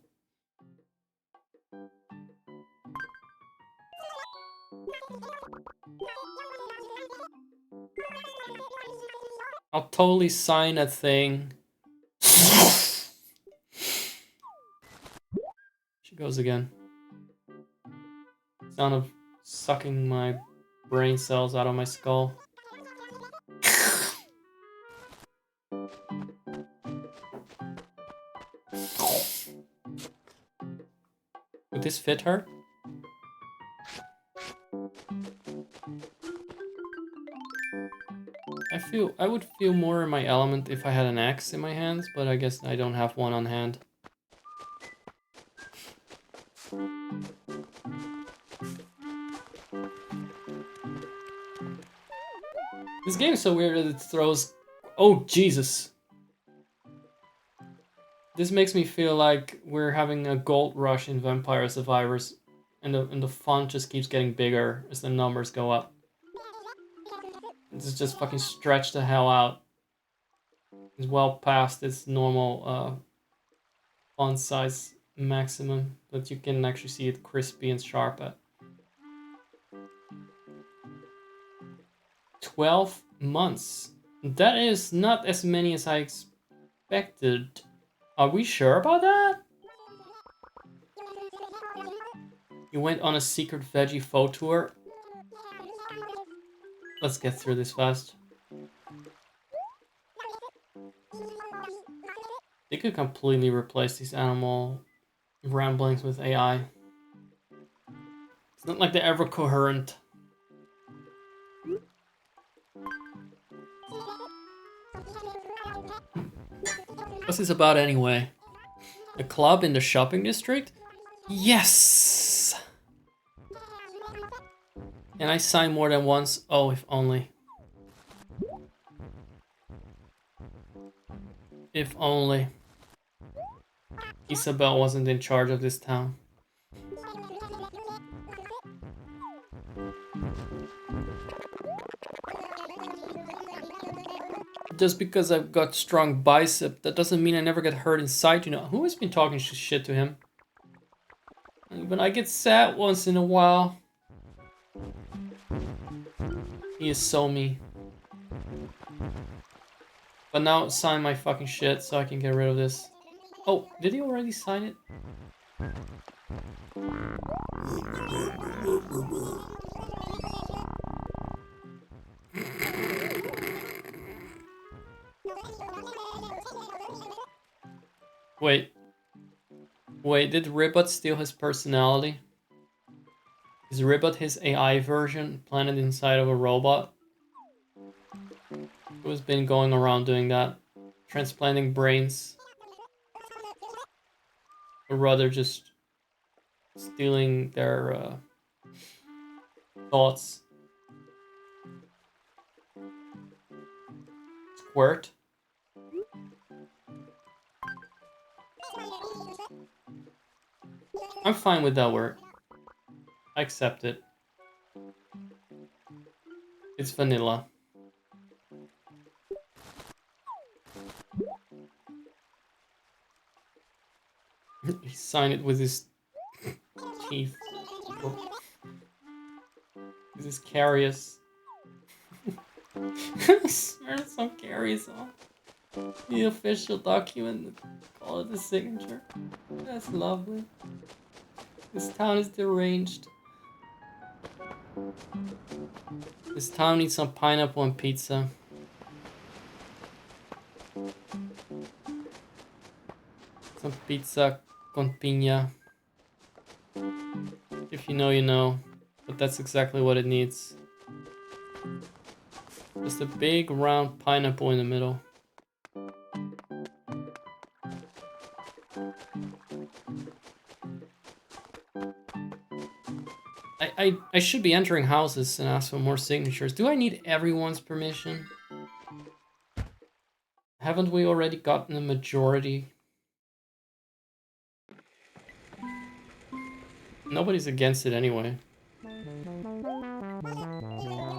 I'll totally sign a thing. She goes again. Sound of sucking my brain cells out of my skull. Would this fit her? I would feel more in my element if I had an axe in my hands, but I guess I don't have one on hand. This game is so weird that it throws... Oh, Jesus. This makes me feel like we're having a gold rush in Vampire Survivors, and the font just keeps getting bigger as the numbers go up. It's just fucking stretched the hell out. It's well past its normal font size maximum, but you can actually see it crispy and sharp at. 12 months. That is not as many as I expected. Are we sure about that? You went on a secret veggie photo tour. Let's get through this fast. They could completely replace these animal ramblings with AI. It's not like they're ever coherent. What's this about anyway? A club in the shopping district? Yes! Can I sign more than once? Oh, if only. If only. Isabelle wasn't in charge of this town. Just because I've got strong bicep, that doesn't mean I never get hurt inside, you know. Who has been talking shit to him? But I get sad once in a while. He is so me. But now sign my fucking shit so I can get rid of this. Oh, did he already sign it? Wait, did Ribbot steal his personality? Is Ribbot his AI version planted inside of a robot? Who's been going around doing that? Transplanting brains? Or rather just stealing their thoughts? Squirt? I'm fine with that word. I accept it. It's vanilla. He signed it with his teeth. This is carious. There's some carious on the official document. Call it the signature. That's lovely. This town is deranged. This town needs some pineapple and pizza. Some pizza con piña. If you know, you know. But that's exactly what it needs. Just a big round pineapple in the middle. I should be entering houses and ask for more signatures. Do I need everyone's permission? Haven't we already gotten a majority? Nobody's against it anyway.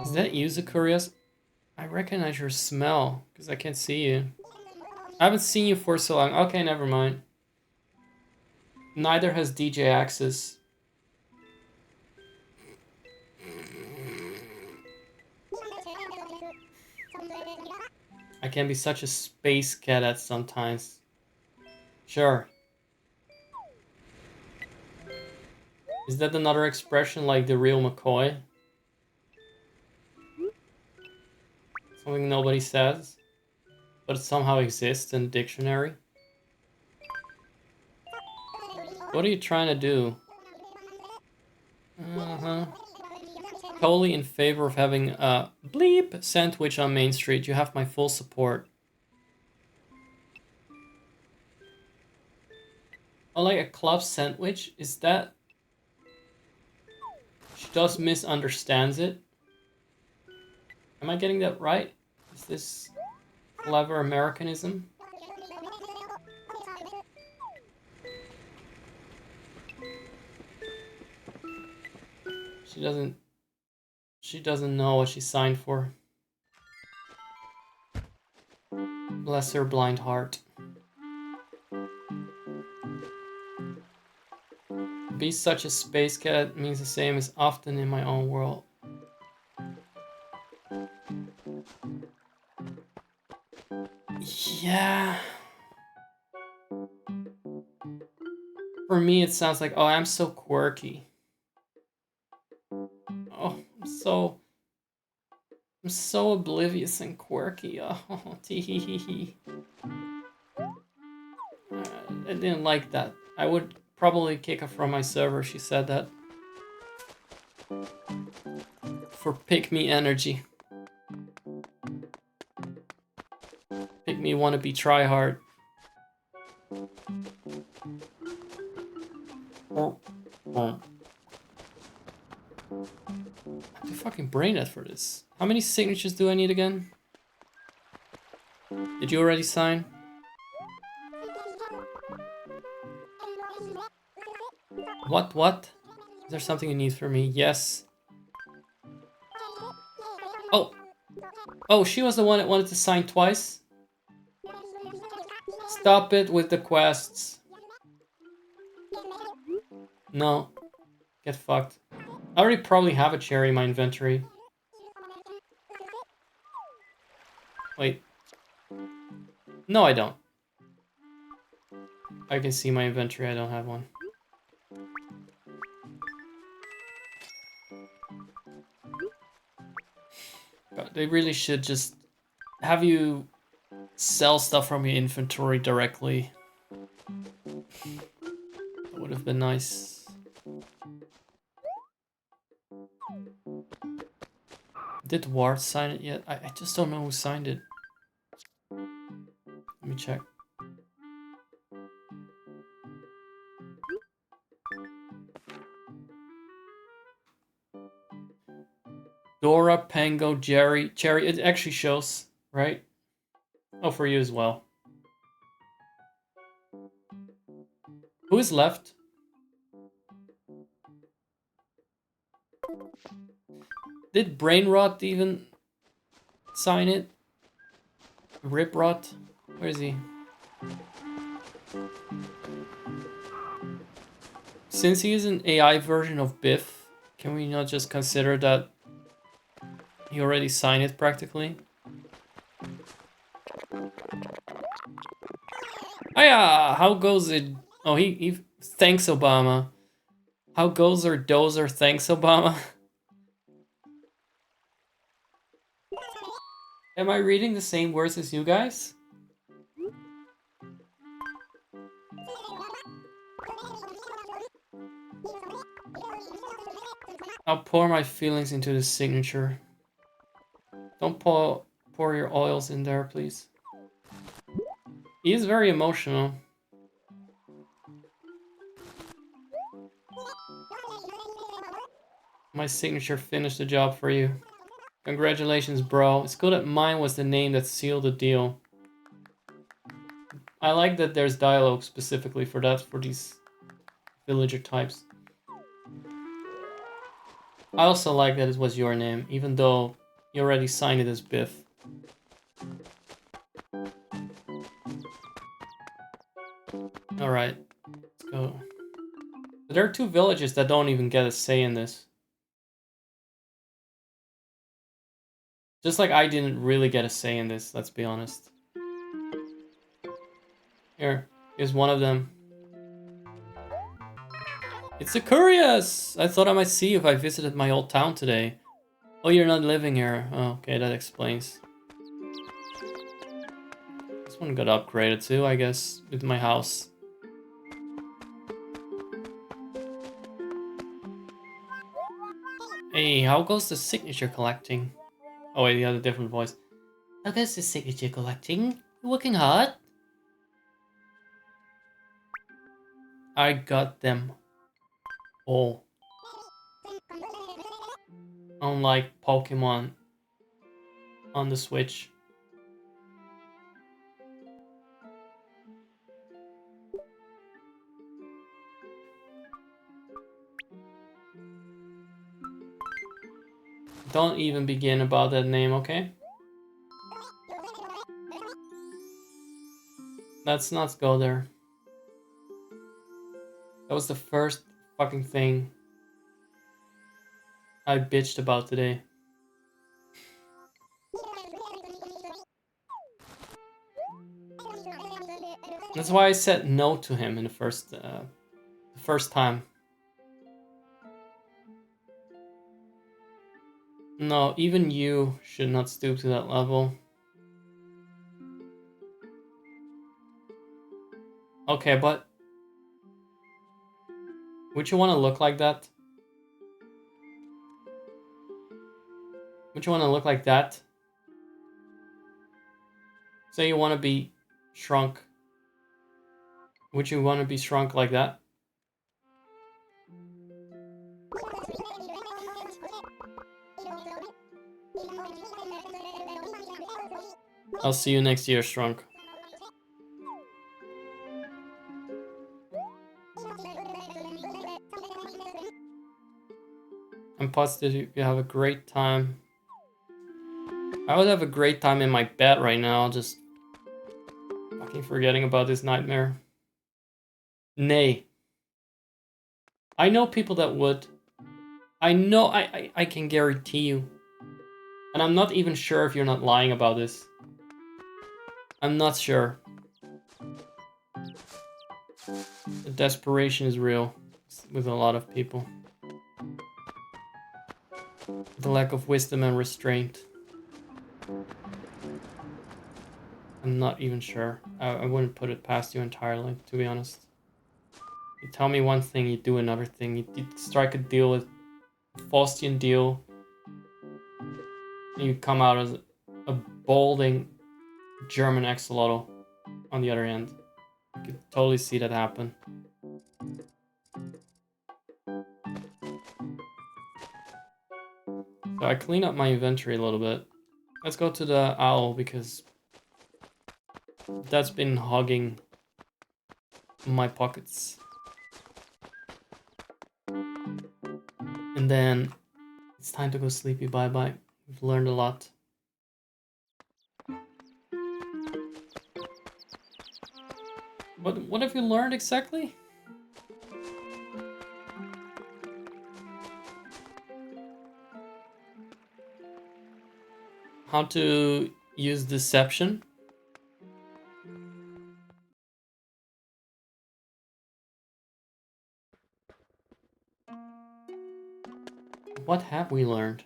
Is that you, Zacharias? I recognize your smell, because I can't see you. I haven't seen you for so long. Okay, never mind. Neither has DJ Axis. I can be such a space cadet sometimes. Sure. Is that another expression like the real McCoy? Something nobody says, but it somehow exists in the dictionary? What are you trying to do? Totally in favor of having a bleep sandwich on Main Street. You have my full support. Oh, like a club sandwich? Is that... She just misunderstands it? Am I getting that right? Is this clever Americanism? She doesn't know what she signed for. Bless her blind heart. Be such a space cadet means the same as often in my own world. Yeah. For me, it sounds like, oh, I'm so quirky. Oh, I'm so oblivious and quirky. Oh, tee. I didn't like that. I would probably kick her from my server if she said that. For pick me energy. Pick me wanna be try hard. I have to fucking brain dead for this. How many signatures do I need again? Did you already sign? What? Is there something you need from me? Yes. Oh, she was the one that wanted to sign twice? Stop it with the quests. No. Get fucked. I already probably have a cherry in my inventory. Wait. No, I don't. I can see my inventory, I don't have one. God, they really should just have you sell stuff from your inventory directly. That would have been nice. Did Ward sign it yet? I just don't know who signed it. Let me check. Dora, Pango, Jerry, Cherry. It actually shows, right? Oh, for you as well. Who is left? Did Brainrot even sign it? Riprot? Where is he? Since he is an AI version of Biff, can we not just consider that he already signed it practically? Hiya! How goes it? Oh, he thanks Obama. How goes our dozer? Thanks Obama. Am I reading the same words as you guys? I'll pour my feelings into the signature. Don't pour your oils in there, please. He is very emotional. My signature finished the job for you. Congratulations, bro. It's good that mine was the name that sealed the deal. I like that there's dialogue specifically for that, for these villager types. I also like that it was your name, even though you already signed it as Biff. Alright, let's go. But there are 2 villages that don't even get a say in this. Just like I didn't really get a say in this, let's be honest. Here's one of them. It's a curious! I thought I might see you if I visited my old town today. Oh, you're not living here. Oh, okay, that explains. This one got upgraded too, I guess, with my house. Hey, how goes the signature collecting? Oh wait, he had a different voice. How goes the signature collecting? You working hard? I got them all. Unlike Pokemon on the Switch. Don't even begin about that name, okay? Let's not go there. That was the first fucking thing I bitched about today. That's why I said no to him in the first time. No, even you should not stoop to that level. Okay, but would you want to look like that? Would you want to look like that? Say you want to be shrunk. Would you want to be shrunk like that? I'll see you next year, shrunk. I'm positive you have a great time. I would have a great time in my bed right now, just fucking forgetting about this nightmare. Nay. I know people that would. I know, I can guarantee you. And I'm not even sure if you're not lying about this. I'm not sure. The desperation is real with a lot of people. The lack of wisdom and restraint. I'm not even sure. I wouldn't put it past you entirely, to be honest. You tell me one thing, you do another thing. You strike a deal with a Faustian deal. And you come out as a balding German axolotl on the other end. You could totally see that happen. So I clean up my inventory a little bit. Let's go to the owl because that's been hogging my pockets. And then it's time to go sleepy bye-bye. We've learned a lot. What have you learned exactly? How to use deception? What have we learned?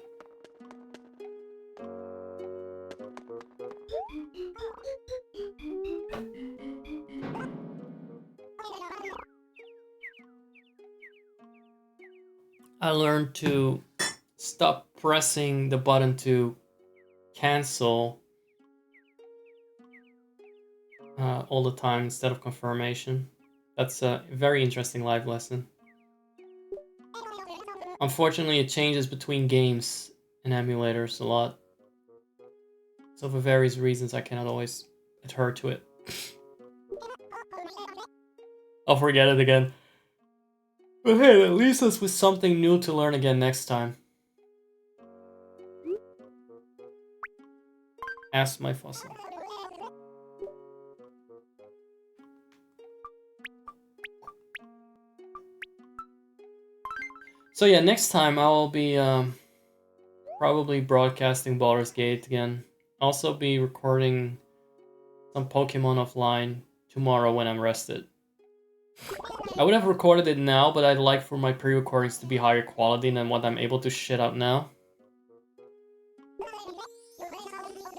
I learned to stop pressing the button to cancel all the time instead of confirmation. That's a very interesting life lesson. Unfortunately, it changes between games and emulators a lot. So for various reasons, I cannot always adhere to it. I'll forget it again. But hey, that leaves us with something new to learn again next time. Ask my fossil. So yeah, next time I will be probably broadcasting Baldur's Gate again. Also be recording some Pokemon offline tomorrow when I'm rested. I would have recorded it now, but I'd like for my pre-recordings to be higher quality than what I'm able to shit out now.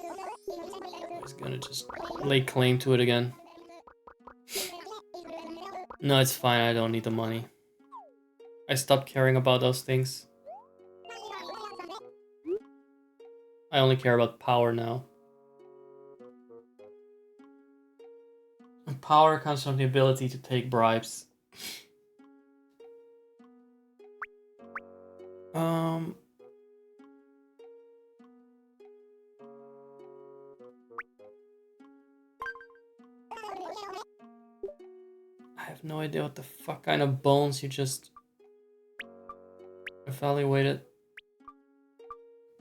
I was gonna just lay claim to it again. No, it's fine, I don't need the money. I stopped caring about those things. I only care about power now. And power comes from the ability to take bribes. I have no idea what the fuck kind of bones you just evaluated.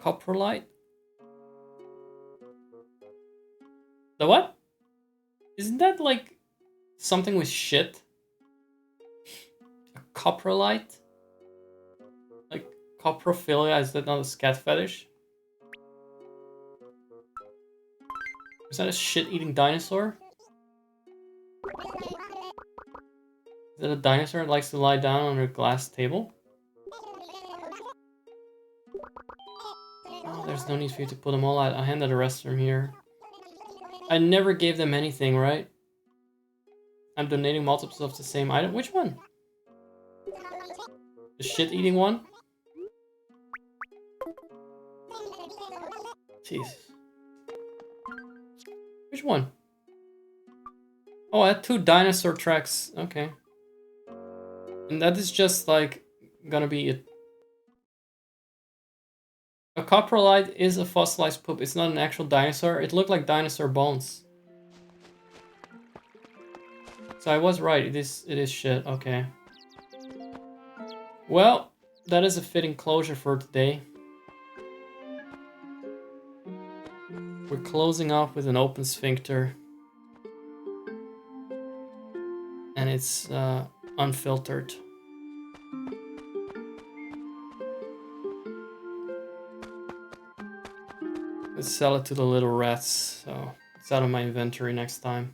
Coprolite? The what? Isn't that like something with shit? A coprolite? Like coprophilia, is that not a scat fetish? Is that a shit-eating dinosaur? Is it a dinosaur that likes to lie down on a glass table? Oh, there's no need for you to put them all out. I'll hand the rest from here. I never gave them anything, right? I'm donating multiples of the same item. Which one? The shit-eating one? Jesus. Which one? Oh, I had 2 dinosaur tracks. Okay. And that is just like gonna be it. A coprolite is a fossilized poop. It's not an actual dinosaur. It looked like dinosaur bones. So I was right. It is shit. Okay. Well, that is a fitting closure for today. We're closing off with an open sphincter. And it's unfiltered. Let's sell it to the little rats, so it's out of my inventory next time.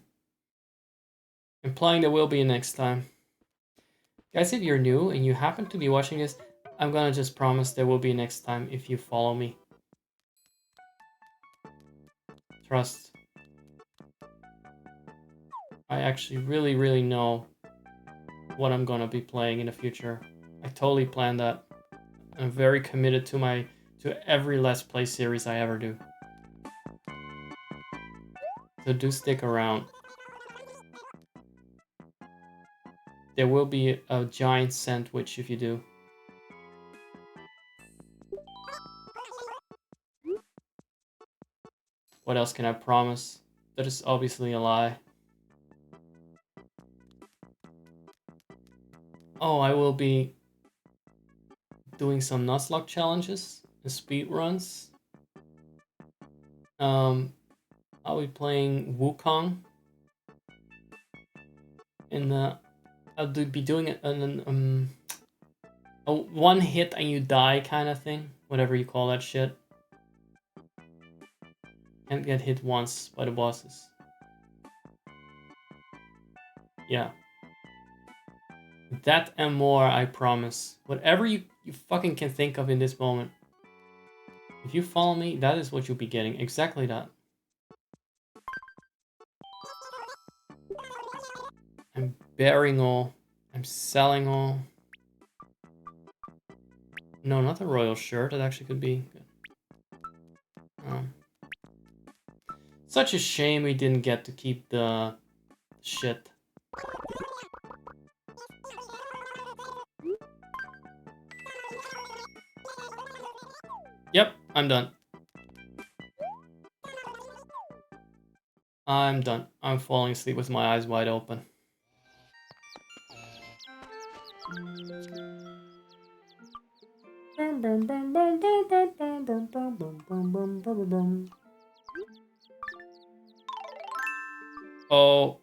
Implying there will be a next time. Guys, if you're new and you happen to be watching this, I'm gonna just promise there will be a next time if you follow me. Trust. I actually really know what I'm gonna be playing in the future. I totally plan that. I'm very committed to every Let's Play series I ever do. So do stick around. There will be a giant sandwich if you do. What else can I promise? That is obviously a lie. Oh, I will be doing some Nuzlocke challenges and speed runs. I'll be playing Wukong. And I'll be doing a one hit and you die kind of thing, whatever you call that shit. Can't get hit once by the bosses. Yeah. That and more, I promise. Whatever you fucking can think of in this moment. If you follow me, that is what you'll be getting. Exactly that. I'm bearing all. I'm selling all. No, not the royal shirt. That actually could be good. Such a shame we didn't get to keep the shit. Yep, I'm done. I'm done. I'm falling asleep with my eyes wide open. Oh.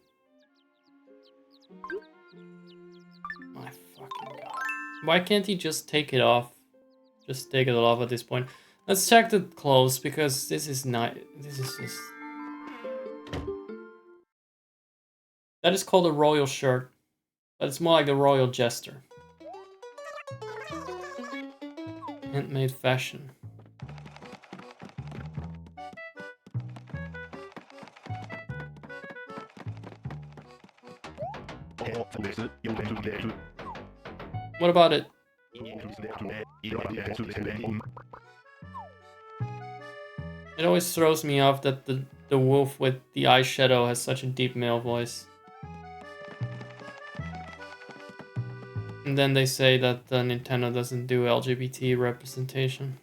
My fucking god. Why can't he just take it off? Just take it off at this point. Let's check the clothes because this is not. This is just. That is called a royal shirt. But it's more like the royal jester. Handmade fashion. What about it? It always throws me off that the wolf with the eyeshadow has such a deep male voice. And then they say that Nintendo doesn't do LGBT representation.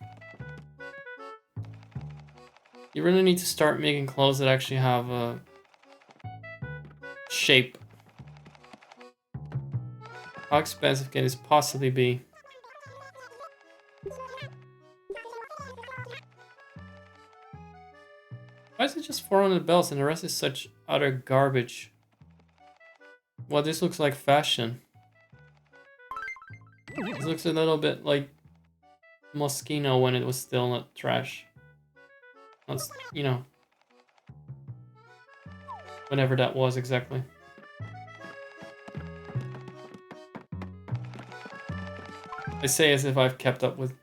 You really need to start making clothes that actually have a shape. How expensive can this possibly be? Why is it just 400 bells and the rest is such utter garbage? Well, this looks like fashion. This looks a little bit like Moschino when it was still not trash. That's, you know, whenever that was exactly. I say as if I've kept up with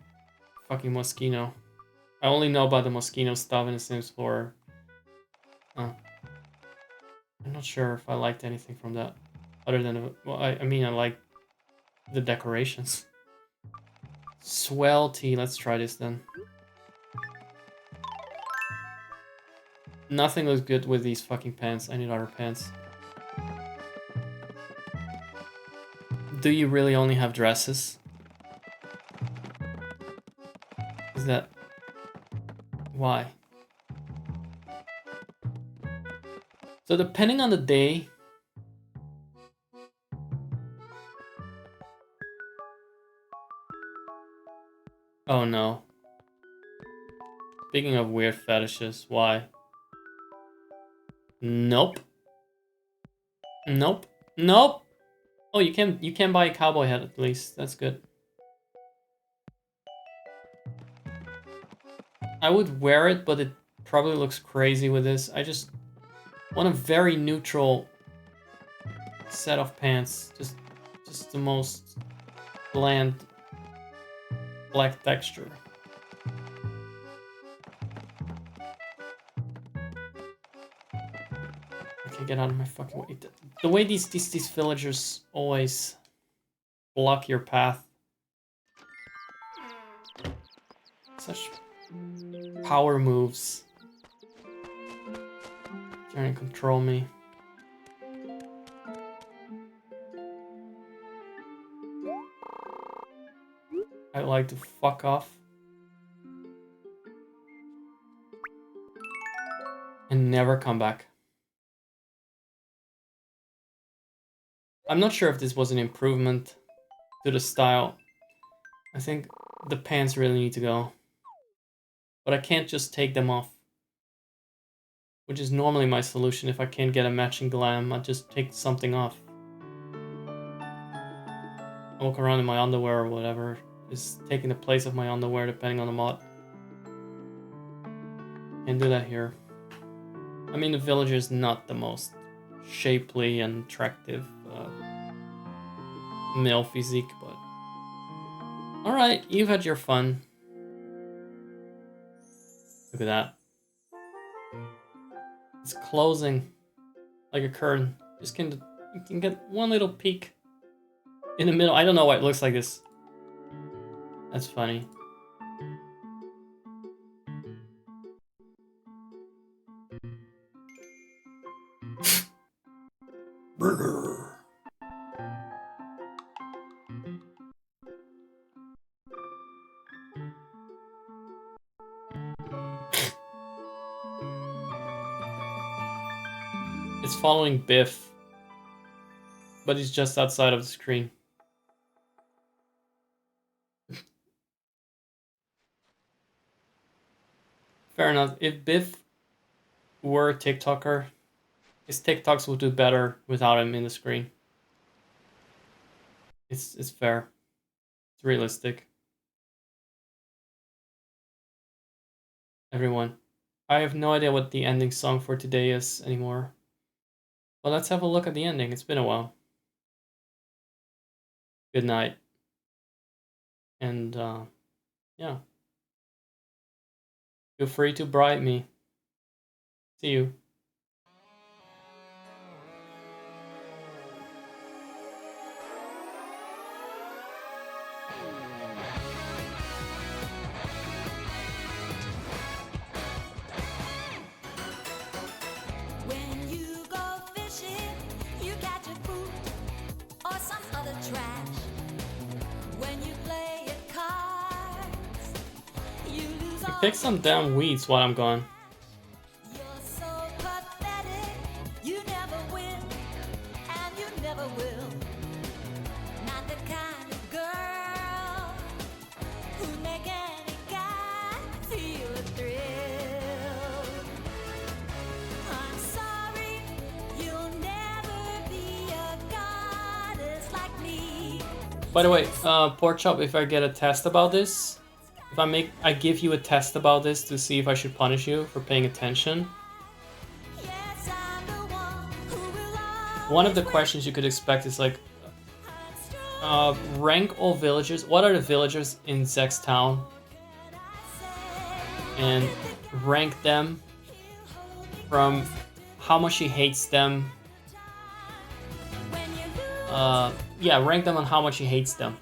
fucking Moschino. I only know about the Moschino stuff in The Sims 4. I'm not sure if I liked anything from that. Other than, well, I mean, I like the decorations. Swell tea, let's try this then. Nothing looks good with these fucking pants. I need other pants. Do you really only have dresses? Is that... Why? So depending on the day... Oh no. Speaking of weird fetishes, why? Nope. Nope. Nope! Oh, you can buy a cowboy hat at least. That's good. I would wear it, but it probably looks crazy with this. I just want a very neutral set of pants. Just the most bland black texture. Okay, get out of my fucking way. The way these villagers always block your path. Such power moves. Trying to control me. I like to fuck off. And never come back. I'm not sure if this was an improvement to the style. I think the pants really need to go. But I can't just take them off. Which is normally my solution. If I can't get a matching glam, I just take something off. I walk around in my underwear or whatever is taking the place of my underwear depending on the mod. Can't do that here. I mean, the villager is not the most shapely and attractive male physique, but alright, you've had your fun. Look at that. It's closing like a curtain. You can get one little peek in the middle. I don't know why it looks like this. That's funny. Burger. It's following Biff, but he's just outside of the screen. Fair enough. If Biff were a TikToker, his TikToks would do better without him in the screen. It's fair. It's realistic. Everyone, I have no idea what the ending song for today is anymore. Well, let's have a look at the ending. It's been a while. Good night. And, yeah. Feel free to bribe me. See you. When you go fishing, you catch a food or some other trash. When you play at cards, you lose all. Pick some damn weeds while I'm gone. You're so pathetic, you never win, and you never will. Not the kind of girl who'd make any guy feel a thrill. I'm sorry, you'll never be a goddess like me. By the way, Pork Chop, if I get a test about this, if I give you a test about this to see if I should punish you for paying attention. Yes, I'm the one who will One of the always questions you could expect is like, win. I'm strong Rank all villagers. What are the villagers in Zek's town? And rank them from how much he hates them. Yeah, rank them on how much he hates them.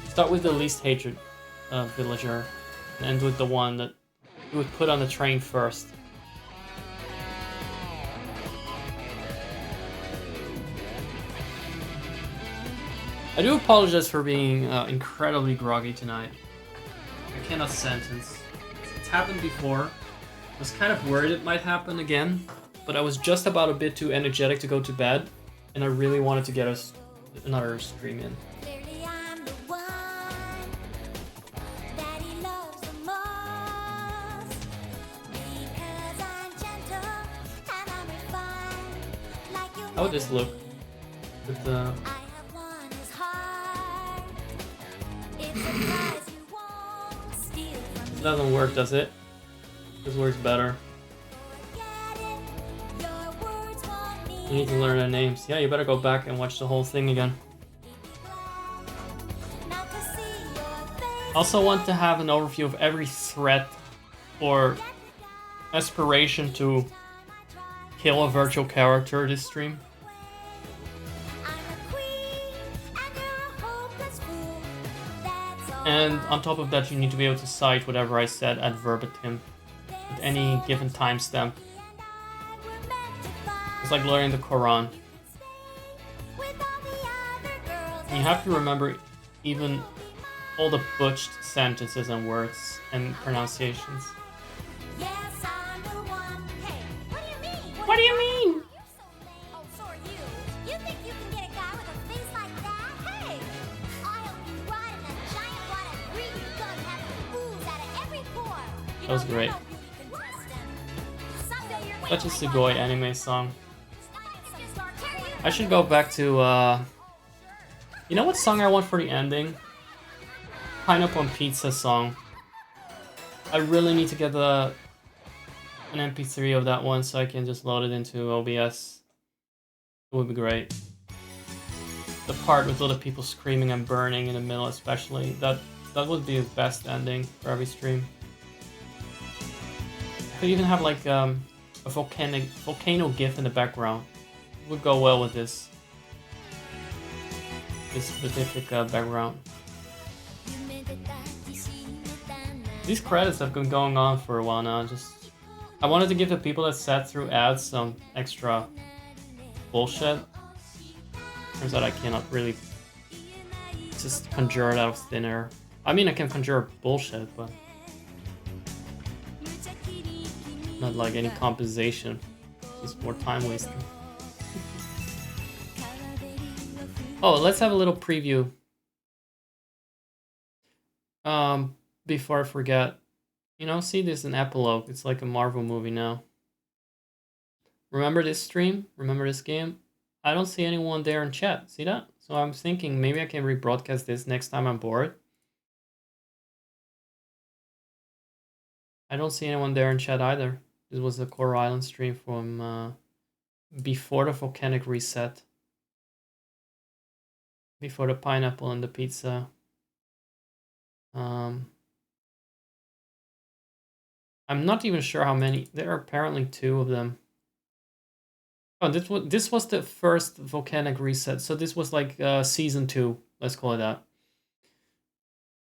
Start with the least hatred villager, and end with the one that you would put on the train first. I do apologize for being incredibly groggy tonight. I cannot sentence. It's happened before. I was kind of worried it might happen again, but I was just about a bit too energetic to go to bed, and I really wanted to get us another stream in. Clearly I'm the one that he loves the most. Because I'm gentle and I'm refined. Like you'll How would this never look? With the I have won his heart. It's a prize you won't steal from It me. doesn't work, does it? This works better. Get it? Your words won't You mean need to learn their names. Yeah, you better go back and watch the whole thing again. not to see your face. Also want to have an overview of every threat or aspiration to kill a virtual character this stream. I'm a queen and you're a hopeless fool. That's all. And on top of that, you need to be able to cite whatever I said ad verbatim at any given timestamp. It's like learning the Quran. You have to remember even all the butched sentences and words and pronunciations. Yes, I'm the one. Hey, what do you mean? What do you mean? You're so lame. Oh, so are you. You think you can get a guy with a face like that? Hey, I'll be riding a giant wad of green gun having ooze out of every pore. You That was know, great. you know beauty can twist them. Someday you're Such a Sugoi anime song. Tear you I should go back to, you know what song I want for the ending? Pineapple on Pizza song. I really need to get an MP3 of that one so I can just load it into OBS. It would be great. The part with all the people screaming and burning in the middle especially, that would be the best ending for every stream. Could even have like a volcano gif in the background. It would go well with this specific background. These credits have been going on for a while now. I wanted to give the people that sat through ads some extra bullshit. Turns out I cannot really just conjure it out of thin air. I mean, I can conjure bullshit, but not like any compensation. Just more time wasting. Oh, let's have a little preview. Before I forget, you know, see this in epilogue. It's like a Marvel movie now. Remember this stream? Remember this game? I don't see anyone there in chat. See that? So I'm thinking maybe I can rebroadcast this next time I'm bored. I don't see anyone there in chat either. This was the Coral Island stream from before the volcanic reset. Before the pineapple and the pizza. I'm not even sure how many. There are apparently 2 of them. Oh, this was the first volcanic reset. So this was like season 2. Let's call it that.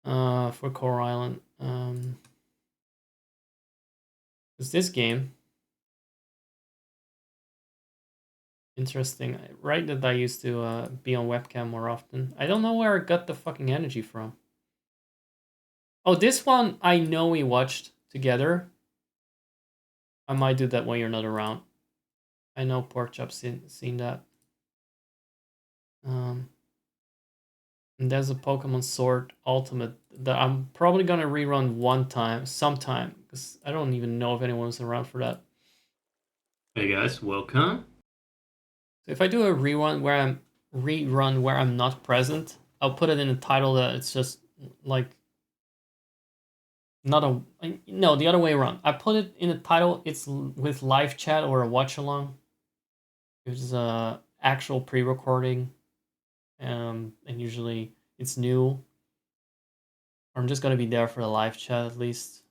For Coral Island. Is this game? Interesting. Right, that I used to be on webcam more often. I don't know where I got the fucking energy from. Oh, this one I know we watched together. I might do that when you're not around. I know Porkchop's seen that. And there's a Pokemon Sword Ultimate that I'm probably gonna rerun sometime, because I don't even know if anyone's around for that. Hey guys, welcome. So if I do a rerun where I'm not present, I'll put it in the title that it's just like no, the other way around. I put it in the title, it's with live chat or a watch along. It's a actual pre-recording, And usually it's new. Or I'm just gonna be there for the live chat at least.